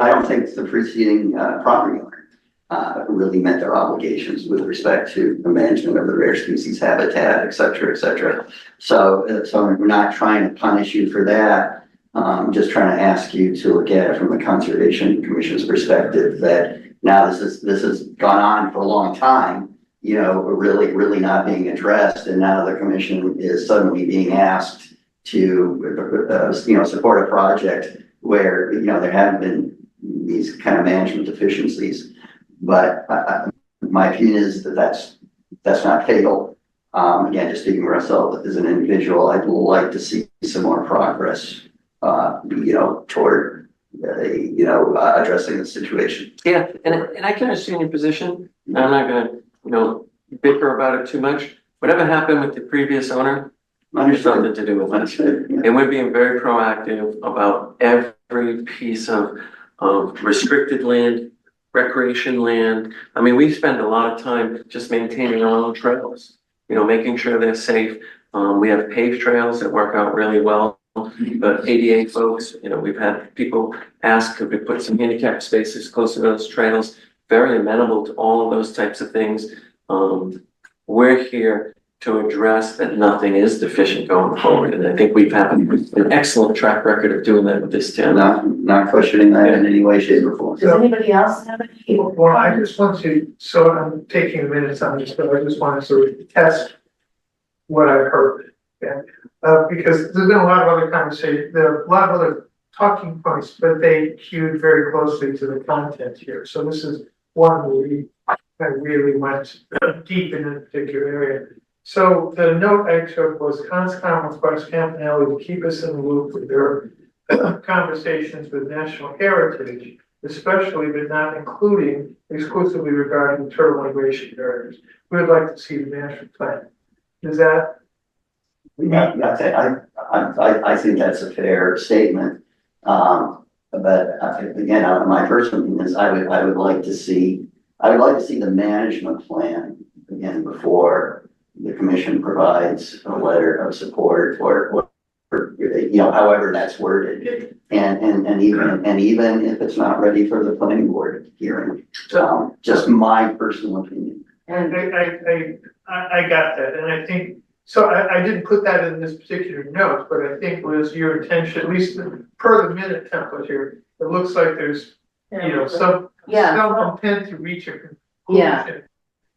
I don't think the preceding property owner really met their obligations with respect to the management of the rare species habitat, et cetera, et cetera. So we're not trying to punish you for that. Just trying to ask you to look at it from the Conservation Commission's perspective that now this has gone on for a long time. Really not being addressed, and now the commission is suddenly being asked to, support a project where, there have been these kind of management deficiencies. But my opinion is that that's not fatal. Again, just speaking for myself as an individual, I'd like to see some more progress, toward, addressing the situation. Yeah, and I can understand your position. I'm not going to, bicker about it too much. Whatever happened with the previous owner, there's nothing to do with us. Yeah. And we're being very proactive about every piece of restricted land, recreation land. I mean, we spend a lot of time just maintaining our own trails, making sure they're safe. We have paved trails that work out really well. the ADA folks, we've had people ask, could we put some handicap spaces closer to those trails? Very amenable to all of those types of things. We're here to address that nothing is deficient going forward, and I think we've had an excellent track record of doing that with this town. Not questioning that in any way, shape, or form. Does anybody else have any? Well, I just want to, so I'm taking minutes on this, but I just want to sort of test what I've heard. Yeah, because there's been a lot of other conversations, there are a lot of other talking points, but they hewed very closely to the content here. So this is one where I really went deep in a particular area. So the note I took was Conscom requests Campanelli to keep us in the loop with their conversations with national heritage, especially but not including exclusively regarding turtle migration areas. We would like to see the master plan. Is that? I think that's a fair statement. But again, my personal opinion is I would like to see the management plan again before the commission provides a letter of support or however that's worded. And even if it's not ready for the planning board hearing, just my personal opinion. And I got that, and I think, so I didn't put that in this particular note, but I think was your intention, at least per the minute template here, it looks like there's, some intent to reach a conclusion. Yeah.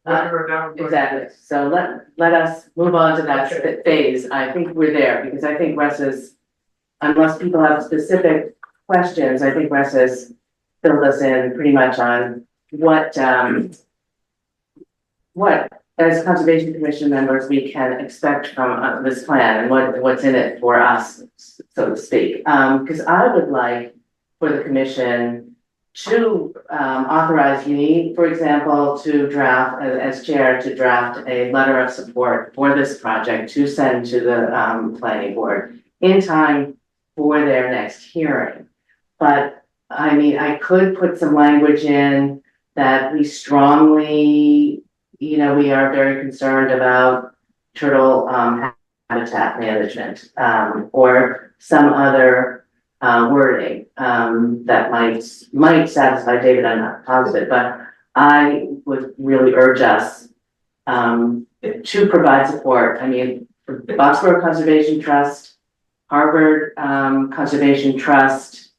Whether or not. Exactly. So let us move on to that phase. I think we're there because I think Russ is, unless people have specific questions, I think Russ has filled us in pretty much on what as Conservation Commission members we can expect from this plan and what's in it for us, so to speak. Because I would like for the commission to authorize me, for example, to draft, as chair, to draft a letter of support for this project to send to the planning board in time for their next hearing. But I mean, I could put some language in that we strongly, we are very concerned about turtle habitat management, or some other wording that might satisfy David. I'm not positive, but I would really urge us to provide support. I mean, Boxborough Conservation Trust, Harvard Conservation Trust,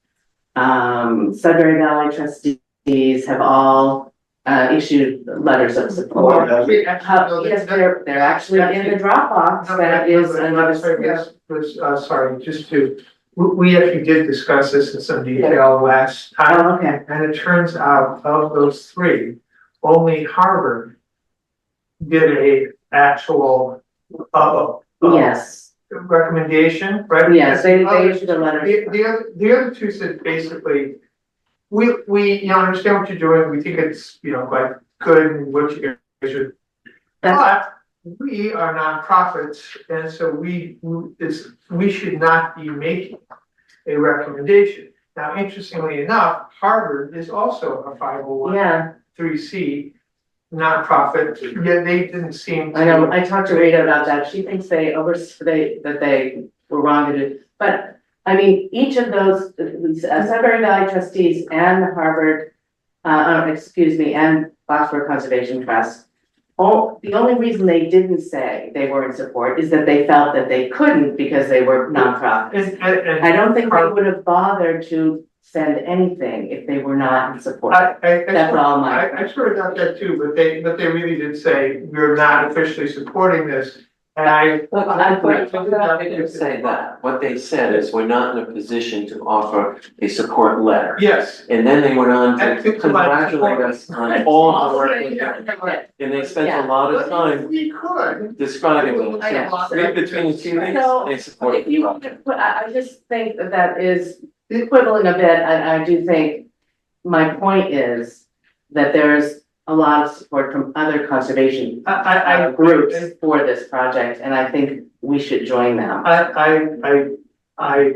Sudbury Valley trustees have all issued letters of support. Yes, they're actually in the Dropbox. That is another. Sorry, just to. We actually did discuss this in some detail last time. Oh, okay. And it turns out of those three, only Harvard did a actual Yes. recommendation, right? Yes, they issued a letter. The other two said basically, we understand what you're doing. We think it's like good and what you guys should. But we are nonprofits, and so we should not be making a recommendation. Now, interestingly enough, Harvard is also a 501(c) nonprofit, yet they didn't seem to. I know, I talked to Rita about that. She thinks that they were wrong to do, but I mean, each of those, Sudbury Valley trustees and the Harvard, and Boxborough Conservation Trust, the only reason they didn't say they were in support is that they felt that they couldn't because they were nonprofits. I don't think they would have bothered to send anything if they were not in support. That's all my. I sort of got that too, but they really did say we're not officially supporting this. And I didn't say that. What they said is we're not in a position to offer a support letter. Yes. And then they went on to congratulate us on all our work. And they spent a lot of time describing it. So read between the two things, they support it. I just think that is equivalent a bit. I do think my point is that there's a lot of support from other conservation groups for this project, and I think we should join them. I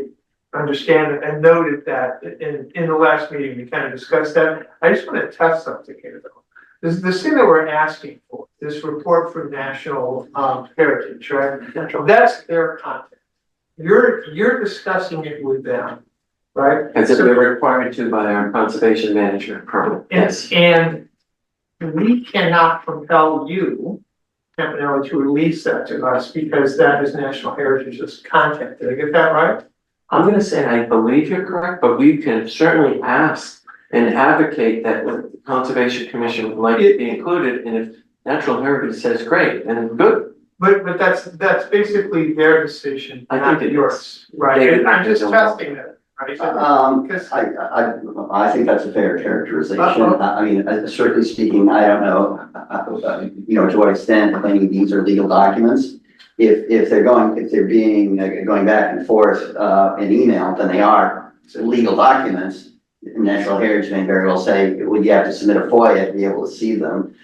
understand it and noted that in the last meeting, we kind of discussed that. I just want to test something here though. This thing that we're asking for, this report for national heritage, right? That's their content. you're discussing it with them, right? As if So- we're required to by our conservation management permit, yes. And we cannot compel you, Campanelli, to release that to us because that is National Heritage's content. Did I get that right? I'm gonna say I believe you're correct, but we can certainly ask and advocate that the Conservation Commission would like to be included, and if Natural Heritage says great, then good. But that's basically their decision, I not think it yours, is. right? David, And I'm just I don't testing it, right? Because I think that's a fair characterization. I mean, strictly speaking, I don't know, to what extent any of these are legal documents. If they're being, going back and forth, in email, then they are legal documents. Natural Heritage may very well say, well, you have to submit a FOIA to be able to see them.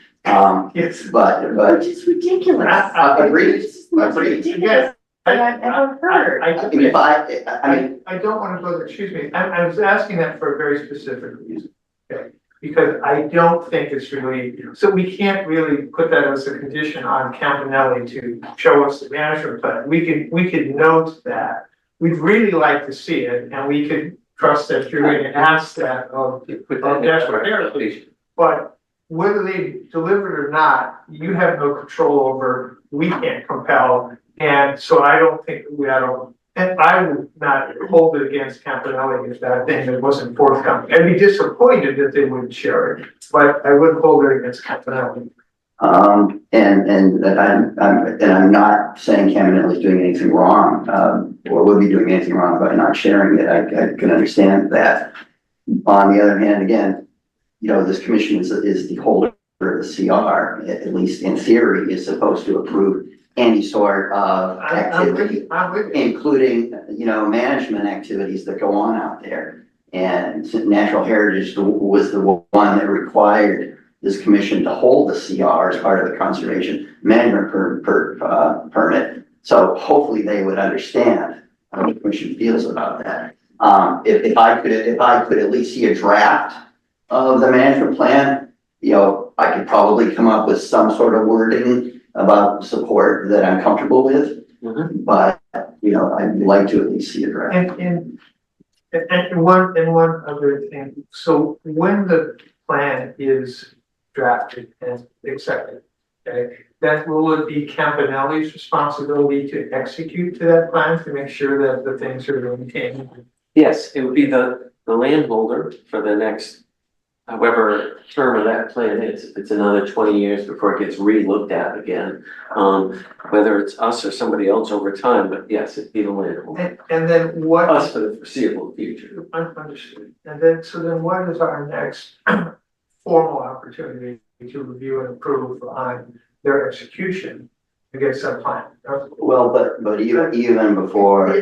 yes, But, Which is ridiculous. agreed, It's the most agreed. ridiculous thing I've ever heard. I mean, if I mean, I don't want to go there, excuse me, I was asking that for a very specific reason. Okay, because I don't think it's really, so we can't really put that as a condition on Campanelli to show us the management plan. We could note that, we'd really like to see it, and we could trust that you're going to ask that of National Heritage. But whether they deliver it or not, you have no control over, we can't compel. And so I don't think we ought to, and I would not hold it against Campanelli if that thing that wasn't forthcoming. I'd be disappointed that they wouldn't share it, but I wouldn't hold it against Campanelli. and I'm not saying Campanelli is doing anything wrong, or would be doing anything wrong by not sharing it. I can understand that. On the other hand, again, this commission is the holder of the CR, at least in theory, is supposed to approve any sort of activity, I'm with you. including, management activities that go on out there. And Natural Heritage was the one that required this commission to hold the CR as part of the conservation management permit. So hopefully they would understand how the commission feels about that. If I could at least see a draft of the management plan, I could probably come up with some sort of wording about support that I'm comfortable with. Mhm. But, I'd like to at least see a draft. And one other thing, so when the plan is drafted and accepted, okay, that will it be Campanelli's responsibility to execute to that plan to make sure that the things are maintained? Yes, it would be the landholder for the next, however term of that plan is. If it's another 20 years before it gets re-looked at again, whether it's us or somebody else over time, but yes, it'd be the landholder. And then what? Us for the foreseeable future. Understood. And then, so then what is our next formal opportunity to review and approve on their execution against that plan? Well, but even before, I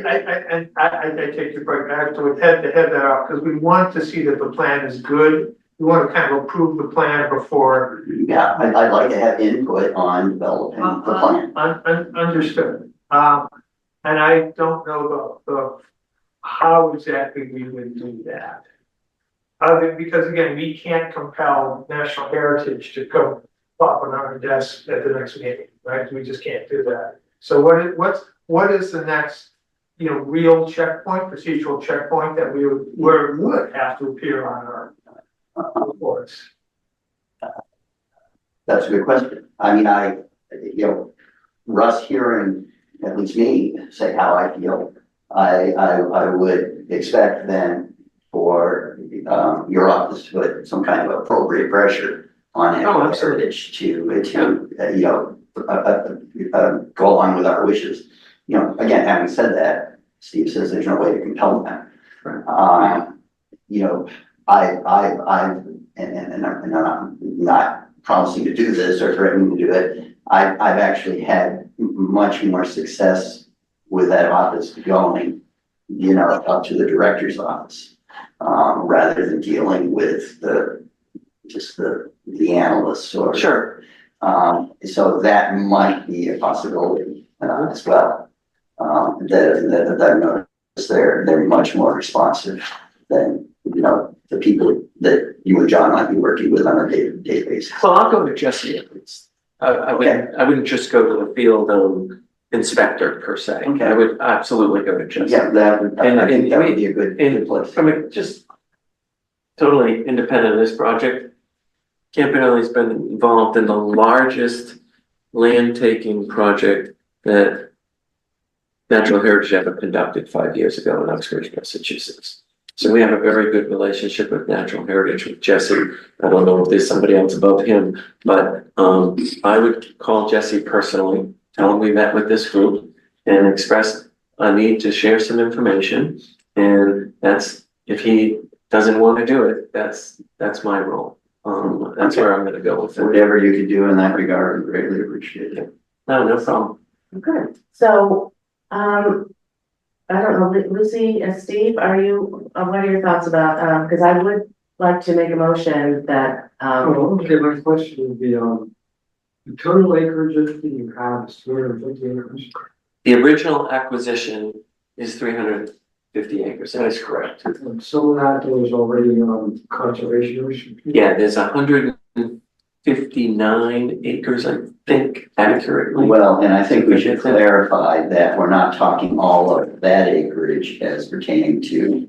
take your point, I have to head that off, because we want to see that the plan is good. We want to kind of approve the plan before. yeah, I'd like to have input on developing the plan. Understood. And I don't know about how exactly we would do that. Because again, we can't compel National Heritage to come pop on our desk at the next meeting, right? We just can't do that. So what is the next, real checkpoint, procedural checkpoint that we would have to appear on our reports? That's a good question. I mean, Russ hearing at least me say how I feel, I would expect then for your office to put some kind of appropriate pressure on National Heritage to go along with our wishes. Again, having said that, Steve says there's no way to compel them. Right. And I'm not promising to do this or threatening to do it. I've actually had much more success with that office going, up to the director's office, rather than dealing with the analysts or. Sure. So that might be a possibility, as well. That I've noticed they're much more responsive than, the people that you and John might be working with on a day-to-day basis. Well, I'll go to Jesse at least. I wouldn't just go to the field inspector per se. Okay. I would absolutely go to Jesse. Yeah, I think that would be a good place. I mean, just totally independent of this project, Campanelli's been involved in the largest land taking project that Natural Heritage ever conducted 5 years ago in Uxbridge, Massachusetts. So we have a very good relationship with Natural Heritage with Jesse. I don't know if there's somebody else above him, but I would call Jesse personally, tell him we met with this group and express a need to share some information. And that's, if he doesn't want to do it, that's my role. That's where I'm gonna go with it. Whatever you could do in that regard, we greatly appreciate it. No problem. Good. So, I don't know, Lucy and Steve, what are your thoughts about, because I would like to make a motion that, Okay, my question would be, the total acreage that you have is 250 acres. The original acquisition is 350 acres. That is correct. And some of that was already conservation restriction. Yeah, there's 159 acres, I think, accurately. Well, and I think we should clarify that we're not talking all of that acreage as pertaining to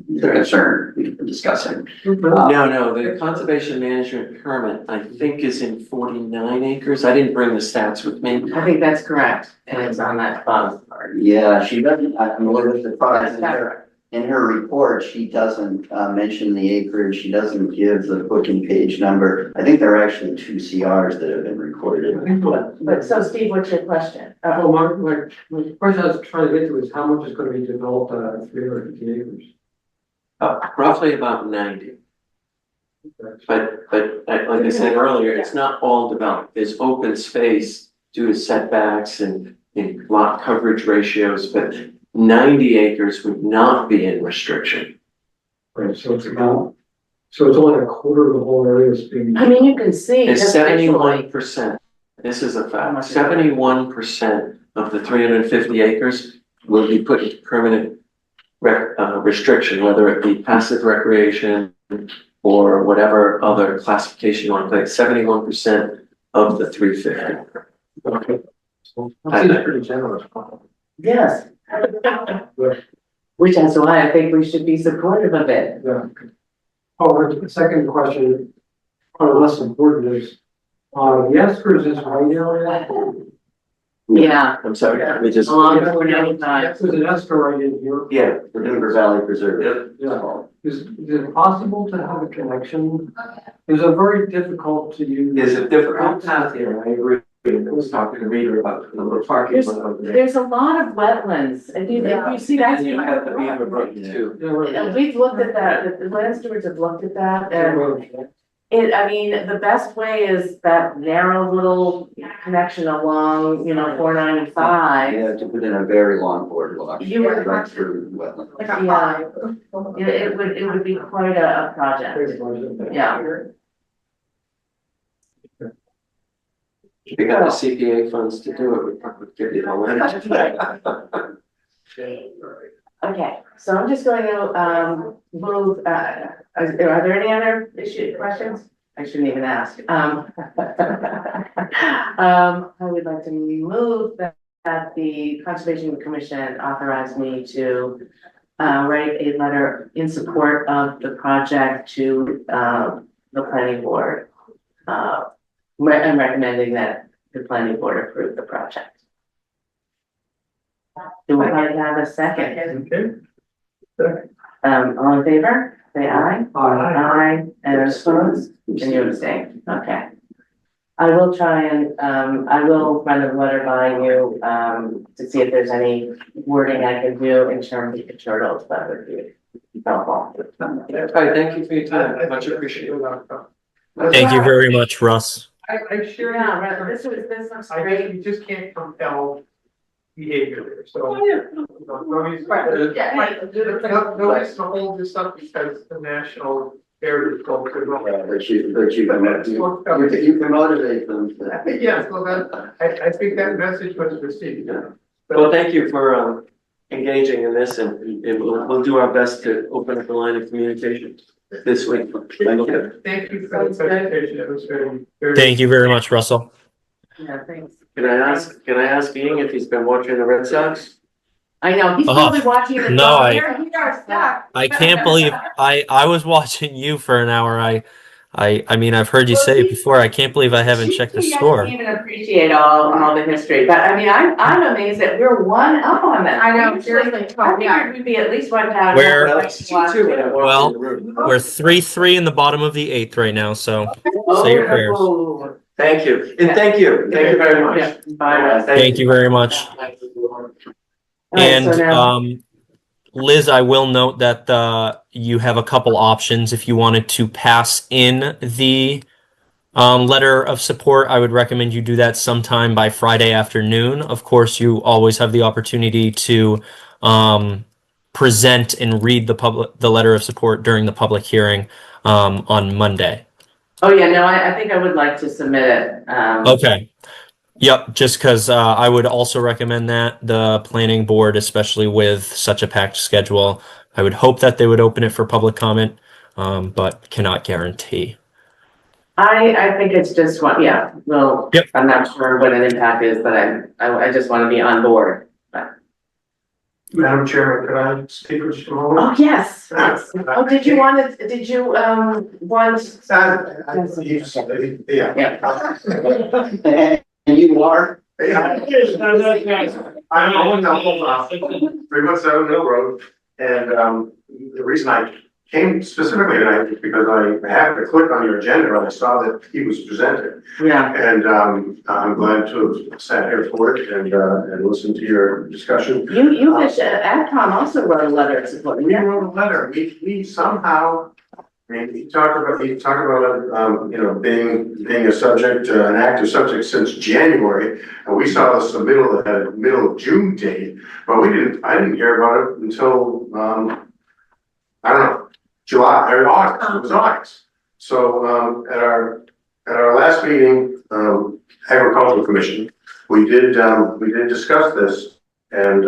the concern we've been discussing. No, the conservation management permit, I think, is in 49 acres. I didn't bring the stats with me. I think that's correct, and it's on that bottom part. Yeah, she doesn't, I'm a little bit surprised. In her report, she doesn't mention the acreage, she doesn't give the booking page number. I think there are actually 2 CRs that have been recorded. But so Steve, what's your question? Well, my question I was trying to get to is how much is going to be developed out of 350 acres? Roughly about 90. But like I said earlier, it's not all developed. There's open space due to setbacks and lot coverage ratios, but 90 acres would not be in restriction. Right, so it's only a quarter of the whole area is being. I mean, you can see. It's just visually. 71%. This is a fact. 71% of the 350 acres will be put into permanent restriction, whether it be passive recreation or whatever other classification you want to play. 71% of the 350. Okay. So that seems pretty generous. Yes. Which is why I think we should be supportive of it. Yeah. Oh, the second question, probably less important, is the Eskers is right area. Yeah. I'm sorry, we just. Along 495. There's an Esker right in here. Yeah. The Denver Valley Preserve. Yeah. Is it possible to have a connection? It's a very difficult to use. There's a difficult path here, I agree. I was talking to Reader about the parking lot over there. There's a lot of wetlands. If you see that. And you have the Beaver Brook too. Yeah, right. And we've looked at that, the land stewards have looked at that, and I mean, the best way is that narrow little connection along, 495. You have to put in a very long boardwalk. You would right have to- through wetland. Yeah, it would be quite a project, yeah. If you got the CPA funds to do it, we probably give you the money. Okay, so I'm just going to, move, are there any other questions? I shouldn't even ask. I would like to move that the Conservation Commission authorized me to write a letter in support of the project to the planning board. I'm recommending that the planning board approve the project. Do we have a second? Okay. All in favor, say aye. Aye. And opposed? And you abstain, okay. I will try and, I will run a letter by you, to see if there's any wording I can do in terms of the turtles, that would be helpful. All right, thank you for your time, much appreciated. Thank you very much, Russ. I share. Yeah, right, this looks I great. just, you just can't compel behavior there, so. Nobody's Right, yeah. nobody's to hold this up because the national heritage culture. Yeah, but you can motivate them to. Yeah, so that, I think that message was received. Well, thank you for engaging in this, and we'll do our best to open up the line of communication this week. Thank you for the presentation, it was very. Thank you very much, Russell. Yeah, thanks. Can I ask Ian if he's been watching the Red Sox? I know, he's Oh, probably watching it. no, We are stuck. I can't believe I was watching you for an hour. I mean, I've heard you say it before. I can't believe I haven't checked the She score. doesn't even appreciate all the history, but I mean, I'm amazed that we're one up on that. I know, Usually, seriously, I yeah. figured we'd be at least one down. Where- Well, it's 2-2 when I walked in the room. We're 3-3 in the bottom of the 8th right now, so say your prayers. Oh, Thank you, and thank you very much. yeah, bye. Thank you very much. All right, so And now- Liz, I will note that you have a couple options if you wanted to pass in the letter of support. I would recommend you do that sometime by Friday afternoon. Of course, you always have the opportunity to present and read the letter of support during the public hearing on Monday. Oh, yeah, no, I think I would like to submit it. Okay. Yep, just because I would also recommend that the planning board, especially with such a packed schedule, I would hope that they would open it for public comment, but cannot guarantee. I think it's just one, yeah, well, Yep. I'm not sure what an impact is, but I just want to be on board. Madam Chairman, could I speak for just a moment? Oh, yes. Oh, did you want to, Yeah. yeah. And you are? I'm on the whole, 317 Mill Road, and the reason I came specifically tonight is because I happened to click on your agenda and I saw that he was presented. Yeah, And I'm glad to have sat here for it and listened to your discussion. you, AdCom also wrote a letter of support. We wrote a letter, we somehow, I mean, he talked about, you know, being a subject, an active subject since January. And we saw this in the middle of June date, but I didn't hear about it until, I don't know, July or August, it was August. So, at our last meeting, Agricultural Commission, we did discuss this, and,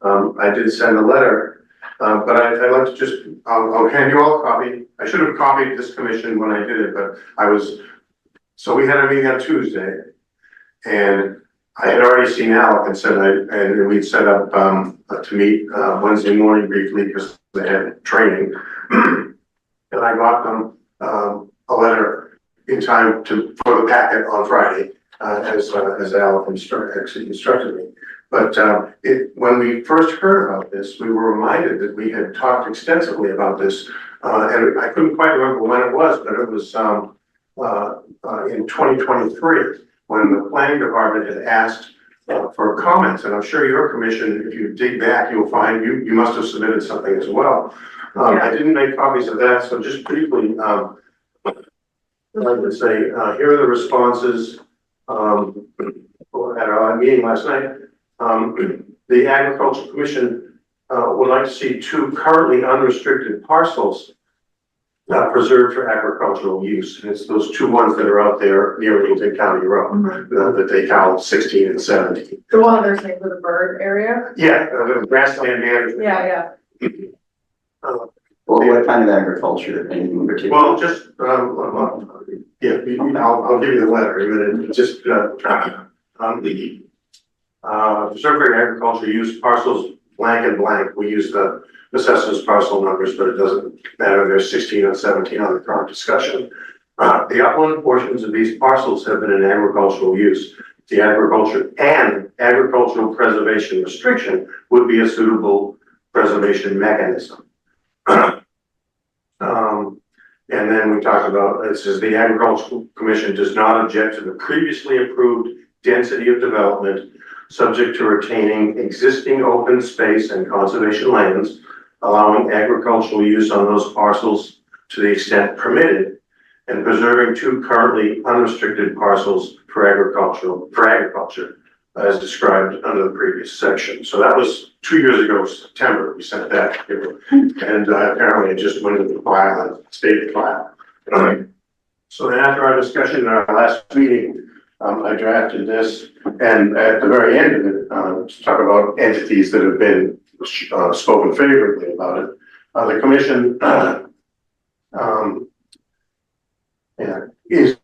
I did send a letter. But I'd like to just, I'll hand you all a copy. I should have copied this commission when I did it, but so we had a meeting on Tuesday. And I had already seen Alec and said, and we'd set up, to meet, Wednesday morning briefly because they had training. And I got them, a letter in time for the packet on Friday, as Alec instructed me. But when we first heard about this, we were reminded that we had talked extensively about this, and I couldn't quite remember when it was, but it was in 2023 when the planning department had asked for comments, and I'm sure your commission, if you dig back, you'll find you must have submitted something as well. I didn't make copies of that, so just briefly, I'd like to say here are the responses at our meeting last night. The Agricultural Commission would like to see 2 currently unrestricted parcels preserved for agricultural use. And it's those 2 ones that are out there near Lincoln County Road that they count 16 and 17. The one they're saying for the bird area? Yeah, the grassland management. Yeah. Well, what kind of agriculture, anything in particular? Well, just, yeah, I'll give you the letter, but just, the preserved agriculture use parcels blank and blank. We use the assessors parcel numbers, but it doesn't matter. There's 16 and 17 on the current discussion. The upland portions of these parcels have been in agricultural use. The agriculture and agricultural preservation restriction would be a suitable preservation mechanism. And then we talk about, it says the Agricultural Commission does not object to the previously approved density of development subject to retaining existing open space and conservation lands, allowing agricultural use on those parcels to the extent permitted, and preserving 2 currently unrestricted parcels for agriculture, as described under the previous section. So that was 2 years ago, September, we sent that, and apparently it just went into the file, state file. So then after our discussion in our last meeting, I drafted this, and at the very end of it, to talk about entities that have been spoken favorably about it. The commission is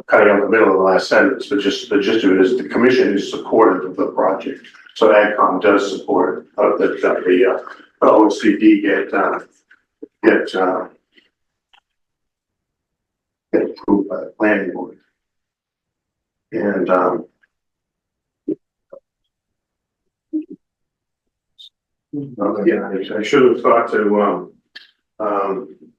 cutting out the middle of the last sentence, but just the gist of it is the commission is supportive of the project. So AgCom does support the OCD get approved by the planning board. And yeah, I should have thought to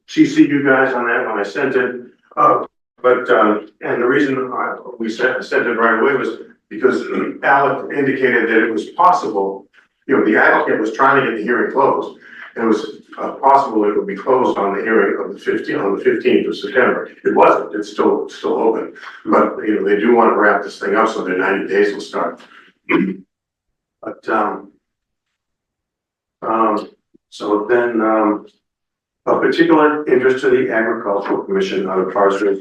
CC you guys on that when I sent it. But and the reason we sent it right away was because Alec indicated that it was possible, you know, the applicant was trying to get the hearing closed. And it was possible it would be closed on the hearing of the 15th of September. It wasn't, it's still open. But, you know, they do want to wrap this thing up so their 90 days will start. But, so then, of particular interest to the Agricultural Commission are the parcels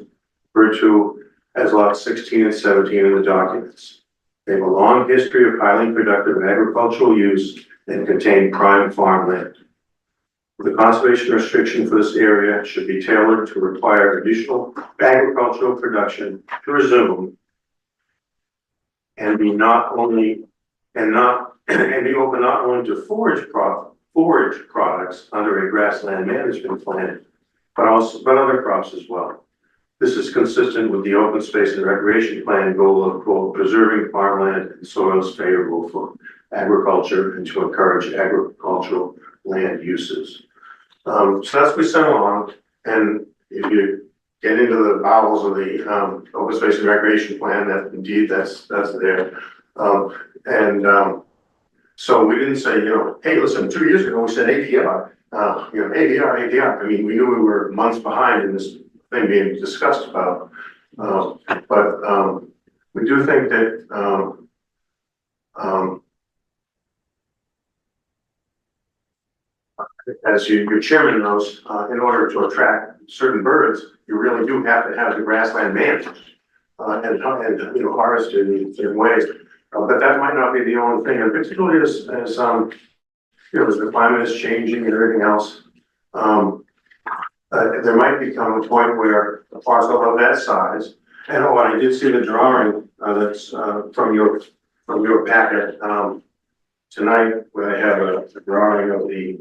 referred to as lots 16 and 17 in the documents. They have a long history of highly productive agricultural use and contain prime farmland. The conservation restriction for this area should be tailored to require additional agricultural production to resume and be and be open not only to forage products under a grassland management plan, but other crops as well. This is consistent with the open space and recreation plan goal of quote, preserving farmland and soils favorable for agriculture and to encourage agricultural land uses. So that's what we sent along, and if you get into the bowels of the open space and recreation plan, that indeed that's there. So we didn't say, you know, hey, listen, 2 years ago we said APR, you know, APR. I mean, we knew we were months behind in this thing being discussed about, but we do think that as your chairman knows, in order to attract certain birds, you really do have to have the grassland managed and you know, harvested in ways. But that might not be the only thing, and particularly as you know, as the climate is changing and everything else, there might become a point where a parcel of that size, and I did see the drawing that's from your packet tonight, where I have a drawing of the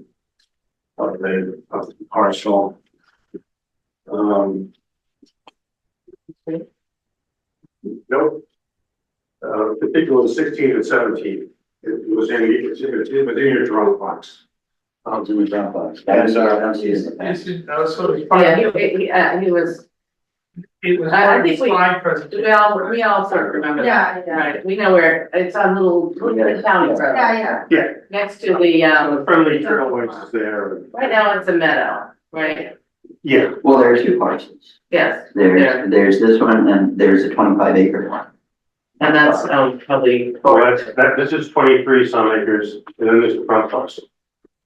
parcel. Nope. Particularly 16 and 17. It was in your Dropbox. It's in the Dropbox. Yeah, he was. I think we all sort of remember that, right? We know where, it's on little county road. Yeah. Next to the, Friendly trailways is there. right now it's a meadow, right? Yeah. Well, there are two parcels. Yes. There's this one and there's a 25-acre one. And that's, probably. This is 23 some acres, and then there's the front parcel.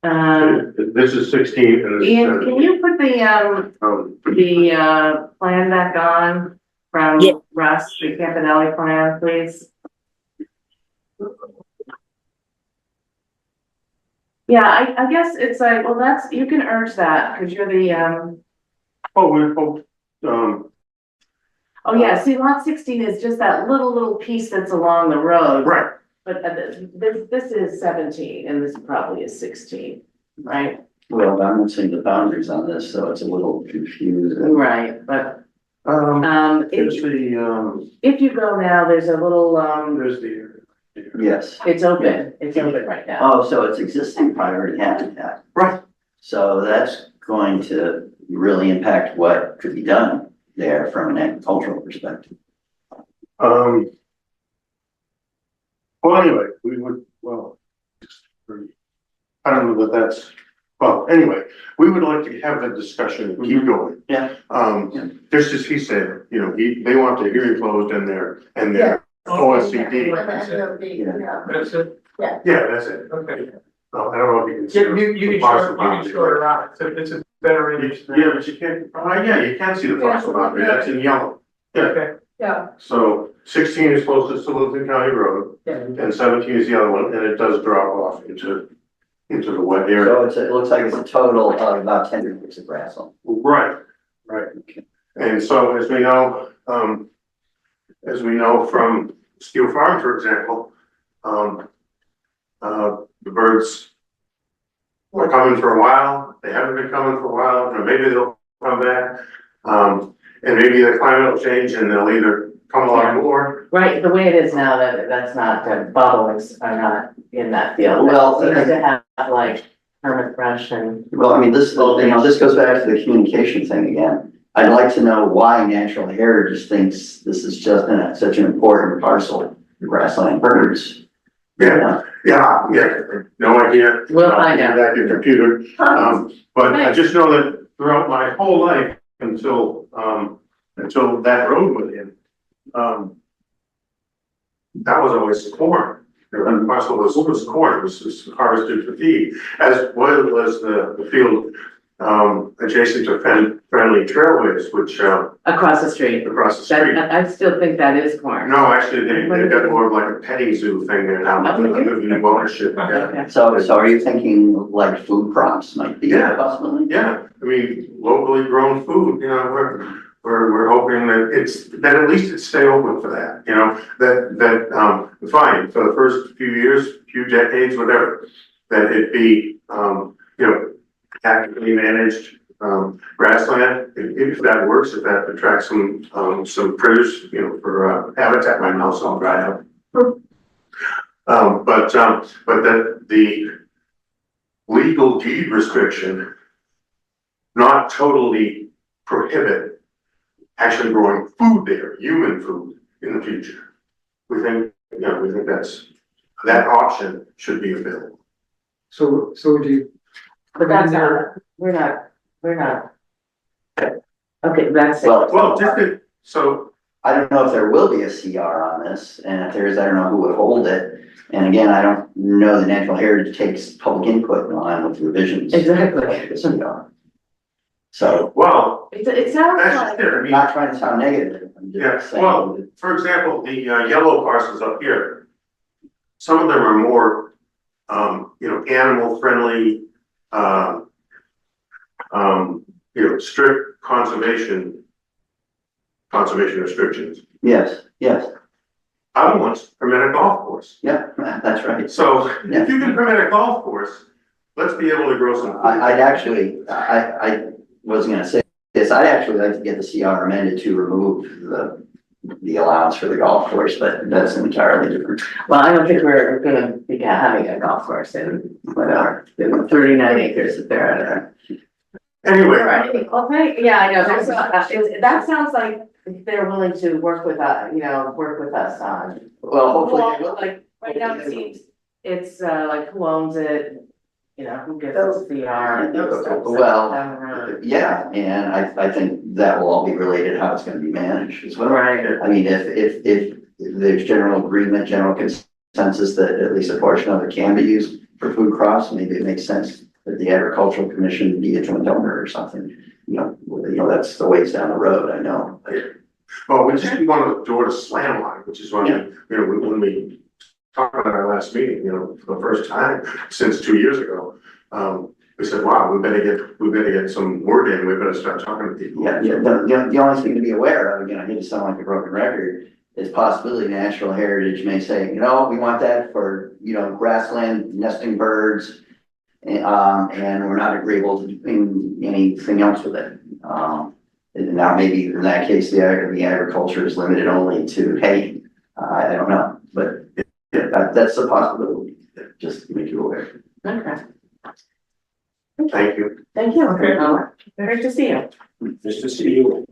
This is 16 and this is Ian, 17. can you put the plan back on from Russ, the Campanelli plan, please? Yeah, I guess it's like, well, that's, you can urge that, because you're the, oh yeah, see, lot 16 is just that little piece that's along the road. Right. But this is 17, and this probably is 16, right? Well, I'm not seeing the boundaries on this, so it's a little confusing. Right, but, there's if you go now, there's a little, there's the. Yes. it's open right now. Oh, so it's existing priority habitat. Right. So that's going to really impact what could be done there from an agricultural perspective. Well, anyway, I don't know that that's, well, anyway, we would like to have that discussion and keep going. Yeah. Just as he said, you know, they want the hearing closed and their OSCD. That's it. Yeah, that's it. Okay. I don't know if you can. You can short it out. It's a better image. Yeah, but you can't, you can see the parcel boundary, that's in yellow. Yeah. Okay. Yeah. So 16 is closest to Littleton County Road, and 17 is the other one, and it does drop off into the wet area. So it looks like it's a total of about 10 acres of grass. Right. Okay. And so, as we know, as we know from Steel Farm, for example, the birds were coming for a while, they haven't been coming for a while, or maybe they'll come back. And maybe the climate will change and they'll either come along more. Right, the way it is now, that's not, the bubbles are not in that field. Well, You have to have like hermit thrush and. Well, I mean, this goes back to the communication thing again. I'd like to know why Natural Heritage thinks this is just such an important parcel of grassland birds. Yeah, no idea. We'll find out. That your computer, but I just know that throughout my whole life until that road went in, that was always corn. The parcel was corn, was harvested for feed, as well as the field adjacent to Friendly Trailways, which Across the street. across the street. I still think that is corn. No, actually, they've got more of like a petting zoo thing there now, under new ownership. Yeah. Okay. So are you thinking like food crops might be a Yeah. possibility? Yeah, I mean, locally grown food, you know, we're hoping that at least it stay open for that, you know, that fine, for the first few years, few decades, whatever, that it be, you know, actively managed, grassland, if that works, if that attracts some critters, you know, for, habitat right now, so I'll dry up. But that the legal deed restriction not totally prohibit actually growing food there, human food in the future. We think that option should be available. So would you? But that's not, we're not. Okay, that's it. Well, so I don't know if there will be a CR on this, and if there is, I don't know who would hold it. And again, I don't know that Natural Heritage takes public input in line with revisions. Exactly. Of the CR. So, well, It sounds that's like. just it, I I'm mean, not trying to sound negative, I'm yeah, just saying. well, for example, the yellow parcels up here, some of them are more, you know, animal friendly, you know, strict conservation restrictions. Yes, yes, Other ones permit a golf course. yeah, that's right. So if you can permit a golf course, let's be able to grow some. I'd actually, I wasn't gonna say this, I'd actually like to get the CR amended to remove the allowance for the golf course, but that's entirely different. Well, I don't think we're gonna be having a golf course in whatever, in 39 acres that they're at. Anyway, Okay, yeah, I know, that sounds like they're willing to work with us, work with us on. Well, hopefully, they will. Like, right now it seems, it's like who owns it, who gets the CR and those stuff. Well, yeah, and I think that will all be related to how it's gonna be managed as well. Right. I mean, if there's general agreement, general consensus that at least a portion of it can be used for food crops, maybe it makes sense that the agricultural commission be a joint owner or something. You know, that's the ways down the road, I know. well, we just didn't want the door to slam on it, which is why when we talked about our last meeting, for the first time since 2 years ago, we said, wow, we better get some word in, we better start talking to people. Yeah, the only thing to be aware of, again, I hate to sound like a broken record, is possibility Natural Heritage may say, we want that for, grassland nesting birds. And we're not agreeable to doing anything else with it. And now maybe in that case, the agriculture is limited only to hay. I don't know, but that's a possibility, just to make you aware. Okay. Thank you. Thank you. Okay. Great to see you. Nice to see you.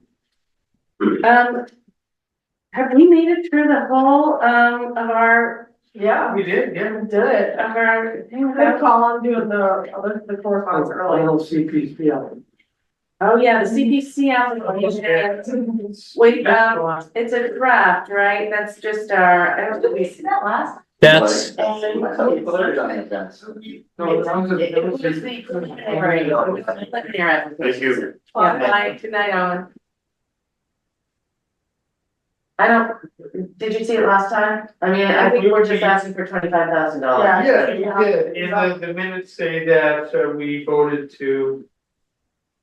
Have we made it through the whole, of our? Yeah, we did, yeah. We did it, of our. Good call on doing the correspondence early. LCPC. Oh, yeah, the CPC application. Wait, it's a draft, right? That's just our, I don't think we see that last. That's, I thought we voted on it, that's- No, that was a- It was the preliminary, it was the preliminary application. Thank you. Yeah, bye, good night, Owen. Did you see it last time? I mean, I think we're just asking for $25,000. Yeah. In the minutes say that we voted to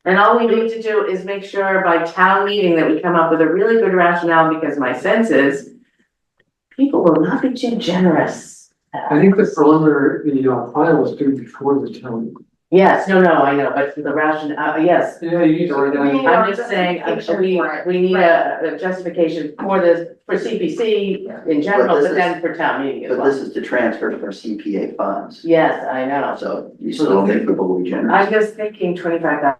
And all we need to do is make sure by town meeting that we come up with a really good rationale, because my sense is people will not be too generous. I think the preliminary, the final was due before the town. Yes, no, I know, but the rationale, yes. Yeah, you need to write down. I'm just saying, we need a justification for this, for CPC in general, But this but then for town meeting as But well. this is to transfer from CPA funds, Yes, I know. so you still think people will be generous. I'm just thinking $25,000,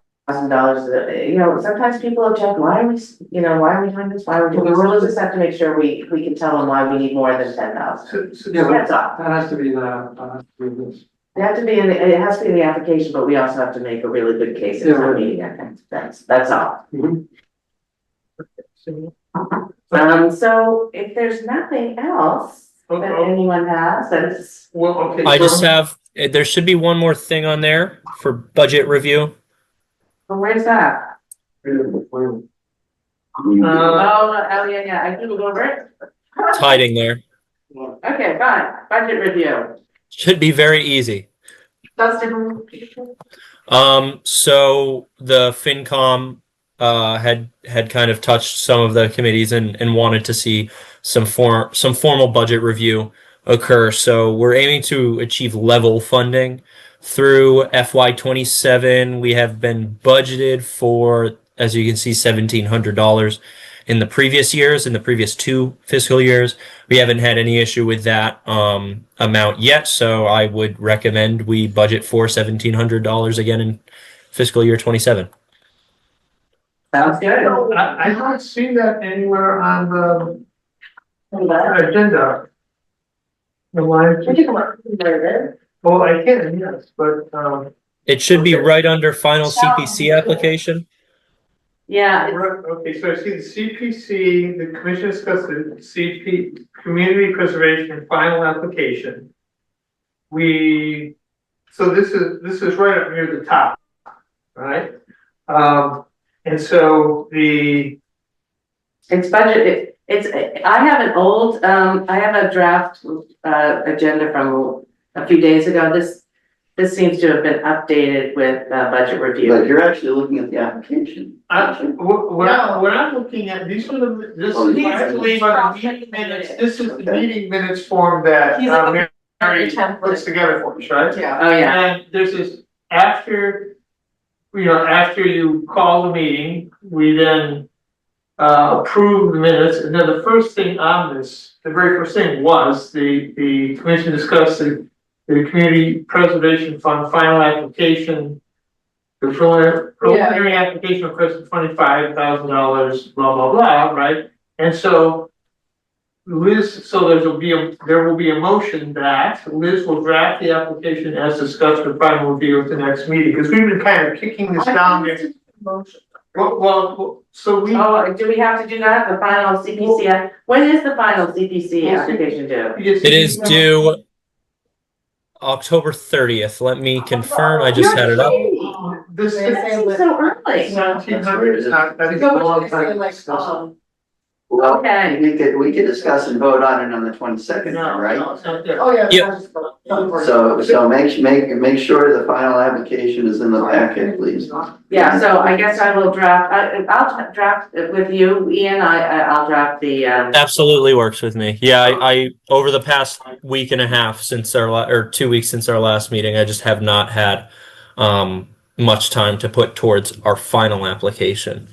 sometimes people object, why are we doing this? Why are we doing this? We'll just have to make sure we can tell them why we need more than 10,000. Yeah, but That's all. that has to be this. It has to be in the application, but we also have to make a really good case in town meeting, I think. That's all. So if there's nothing else that anyone has, that's. Well, okay. I just have, there should be one more thing on there for budget review. Well, where's that? Oh, yeah, I Googled over it. It's hiding there. Okay, fine, budget review. Should be very easy. Dustin? So the FinCom had kind of touched some of the committees and wanted to see some formal budget review occur. So we're aiming to achieve level funding through FY27. We have been budgeted for, as you can see, $1,700 in the previous years, in the previous 2 fiscal years. We haven't had any issue with that amount yet, so I would recommend we budget for $1,700 again in fiscal year 27. Sounds good. I don't see that anywhere on the agenda. The line. Well, I can, yes, but, It should be right under final CPC application. Yeah, okay, so I see the CPC, the commission discussed the CP, community preservation final application. So this is right up near the top, right? And so it's budget, I have an old, I have a draft, agenda from a few days ago. This seems to have been updated with, budget review. But you're actually looking at the application. what I'm looking at, these are this Oh, is these I are believe on the meeting minutes, this is the meeting minutes form that, Mary puts together for us, right? Yeah. Oh, yeah. And there's this, after you call the meeting, we then approve the minutes, and then the first thing on this, the very first thing was the commission discussed the community preservation fund final application, the preliminary application requested $25,000, blah, blah, blah, right? And so Liz, so there will be a motion that Liz will draft the application as discussed for final review at the next meeting, because we've been kind of kicking this down there. Well, so we. Oh, do we have to do that, the final CPC, when is the final CPC application due? It is due October 30th. Let me confirm. I just had it up. This That seems so early. 1700 is not, that is a long time. Well, Okay. we could discuss and vote on it on the 22nd, right? No, it's not there. Oh, yeah. Yep. So make sure the final application is in the packet, please. Yeah, so I guess I will draft, I'll draft it with you, Ian, I'll draft the, Absolutely works with me. Yeah, I over the past week and a half since or 2 weeks since our last meeting, I just have not had much time to put towards our final application.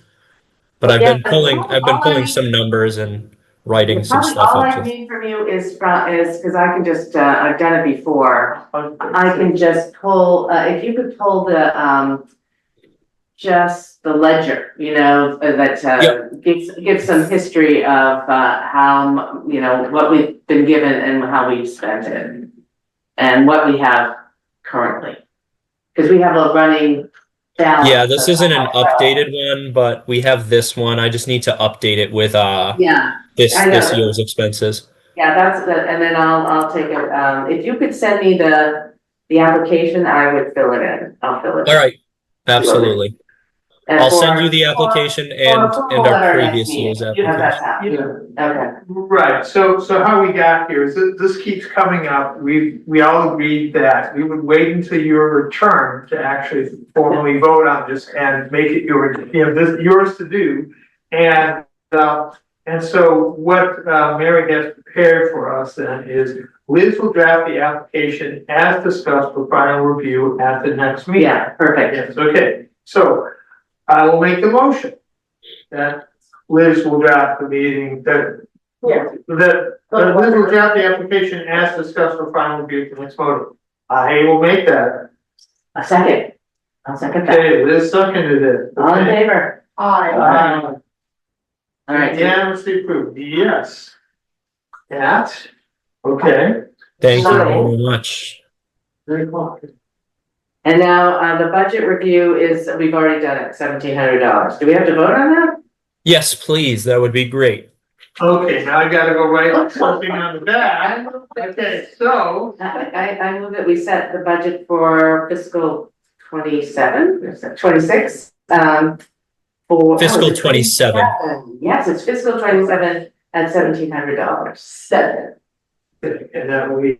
But I've been pulling some numbers and writing some probably stuff all I up. need from you is because I can just, I've done it before. I can just pull, if you could pull the, just the ledger, that, gives some history of, how, what we've been given and how we've spent it. And what we have currently. Because we have a running balance. Yeah, this isn't an updated one, but we have this one. I just need to update it with this year's expenses. Yeah, that's the, and then I'll take it, if you could send me the application, I would fill it in, I'll fill it in. All right, absolutely. I'll send you the application and our previous year's How's that application. sound? Okay. Right, so how we got here is that this keeps coming up, we all agreed that we would wait until your return to actually formally vote on this and make it yours to do. And so what Mary has prepared for us then is Liz will draft the application as discussed for final review at the next meeting. Yeah, perfect. Yes, okay, so I will make the motion that Liz will draft the meeting, that Liz will draft the application as discussed for final review at the next meeting. I will make that. A second. I'll second that. Okay, Liz seconded it. All in Okay. favor? Aye. All right. Unanimously approved, yes. That, okay. Thank you very much. Very cool. And now, the budget review is, we've already done it, $1,700. Do we have to vote on that? Yes, please. That would be great. Okay, now I gotta go write something on the back. Okay, so, I move that we set the budget for fiscal 26, for. Fiscal 27. Yes, it's fiscal 27 at $1,700. Seven. and then we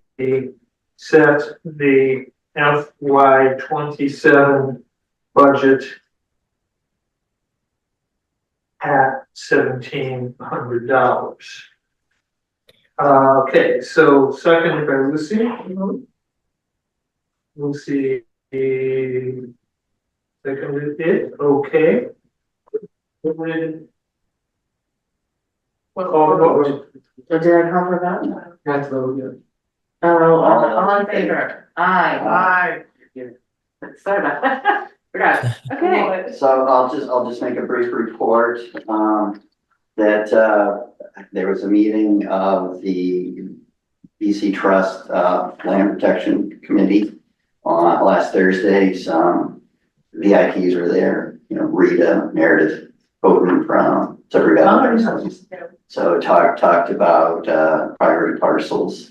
set the FY 27 budget at $1,700. Okay, so seconded by Lucy. Lucy seconded it, okay. So did I call for a vote? That's really good. Oh, all in favor? Aye. Aye. Sorry about that. Forgot. Okay. So I'll just make a brief report, that, there was a meeting of the BC Trust, Land Protection Committee on last Thursday. Some VIPs were there, Rita, Meredith, Houghton from Sudbury Valley. So talked about, priority parcels,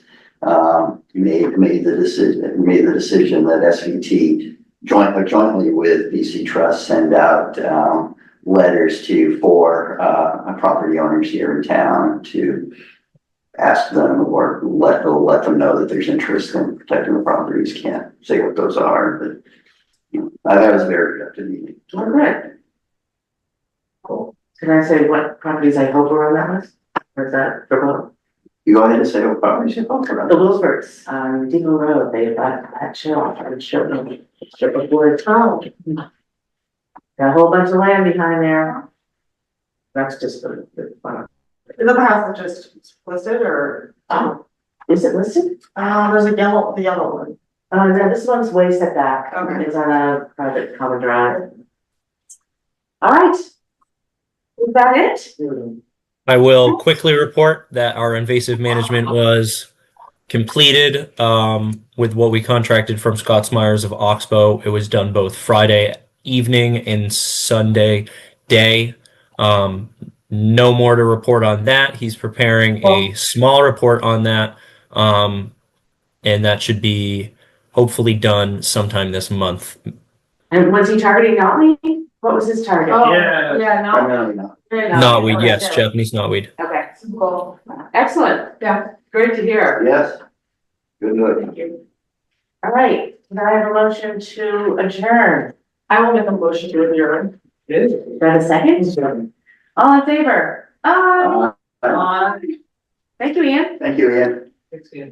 made the decision that SVT jointly with BC Trust send out, letters to four property owners here in town to ask them or let them know that there's interest in protecting the properties. Can't say what those are, but that was a very productive meeting. Oh, good. Cool. Can I say what properties I hope are on that list? Or is that for both? You go ahead and say what properties you hope for. The Wilberts on Depot Road, they bought that show and strip of wood. Oh. Got a whole bunch of land behind there. That's just for fun. Is that the house that just listed or? Is it listed? There's the yellow one. No, this one's way set back. Okay. It's on a private common drive. All right. Is that it? I will quickly report that our invasive management was completed with what we contracted from Scotts Myers of Oxbow. It was done both Friday evening and Sunday day. No more to report on that. He's preparing a small report on that, and that should be hopefully done sometime this month. And was he targeting knotweed? What was his target? Oh, Yeah. yeah, no. Primarily not. Knotweed, yes, Japanese knotweed. Okay, Cool. excellent. Yeah. Great to hear. Yes. Good. Thank you. All right, can I have a motion to adjourn? I will make a motion to adjourn. Do I have a second? All in favor? Aye. Uh, Thank you, Ian. Thank you, Ian. Thanks, Ian.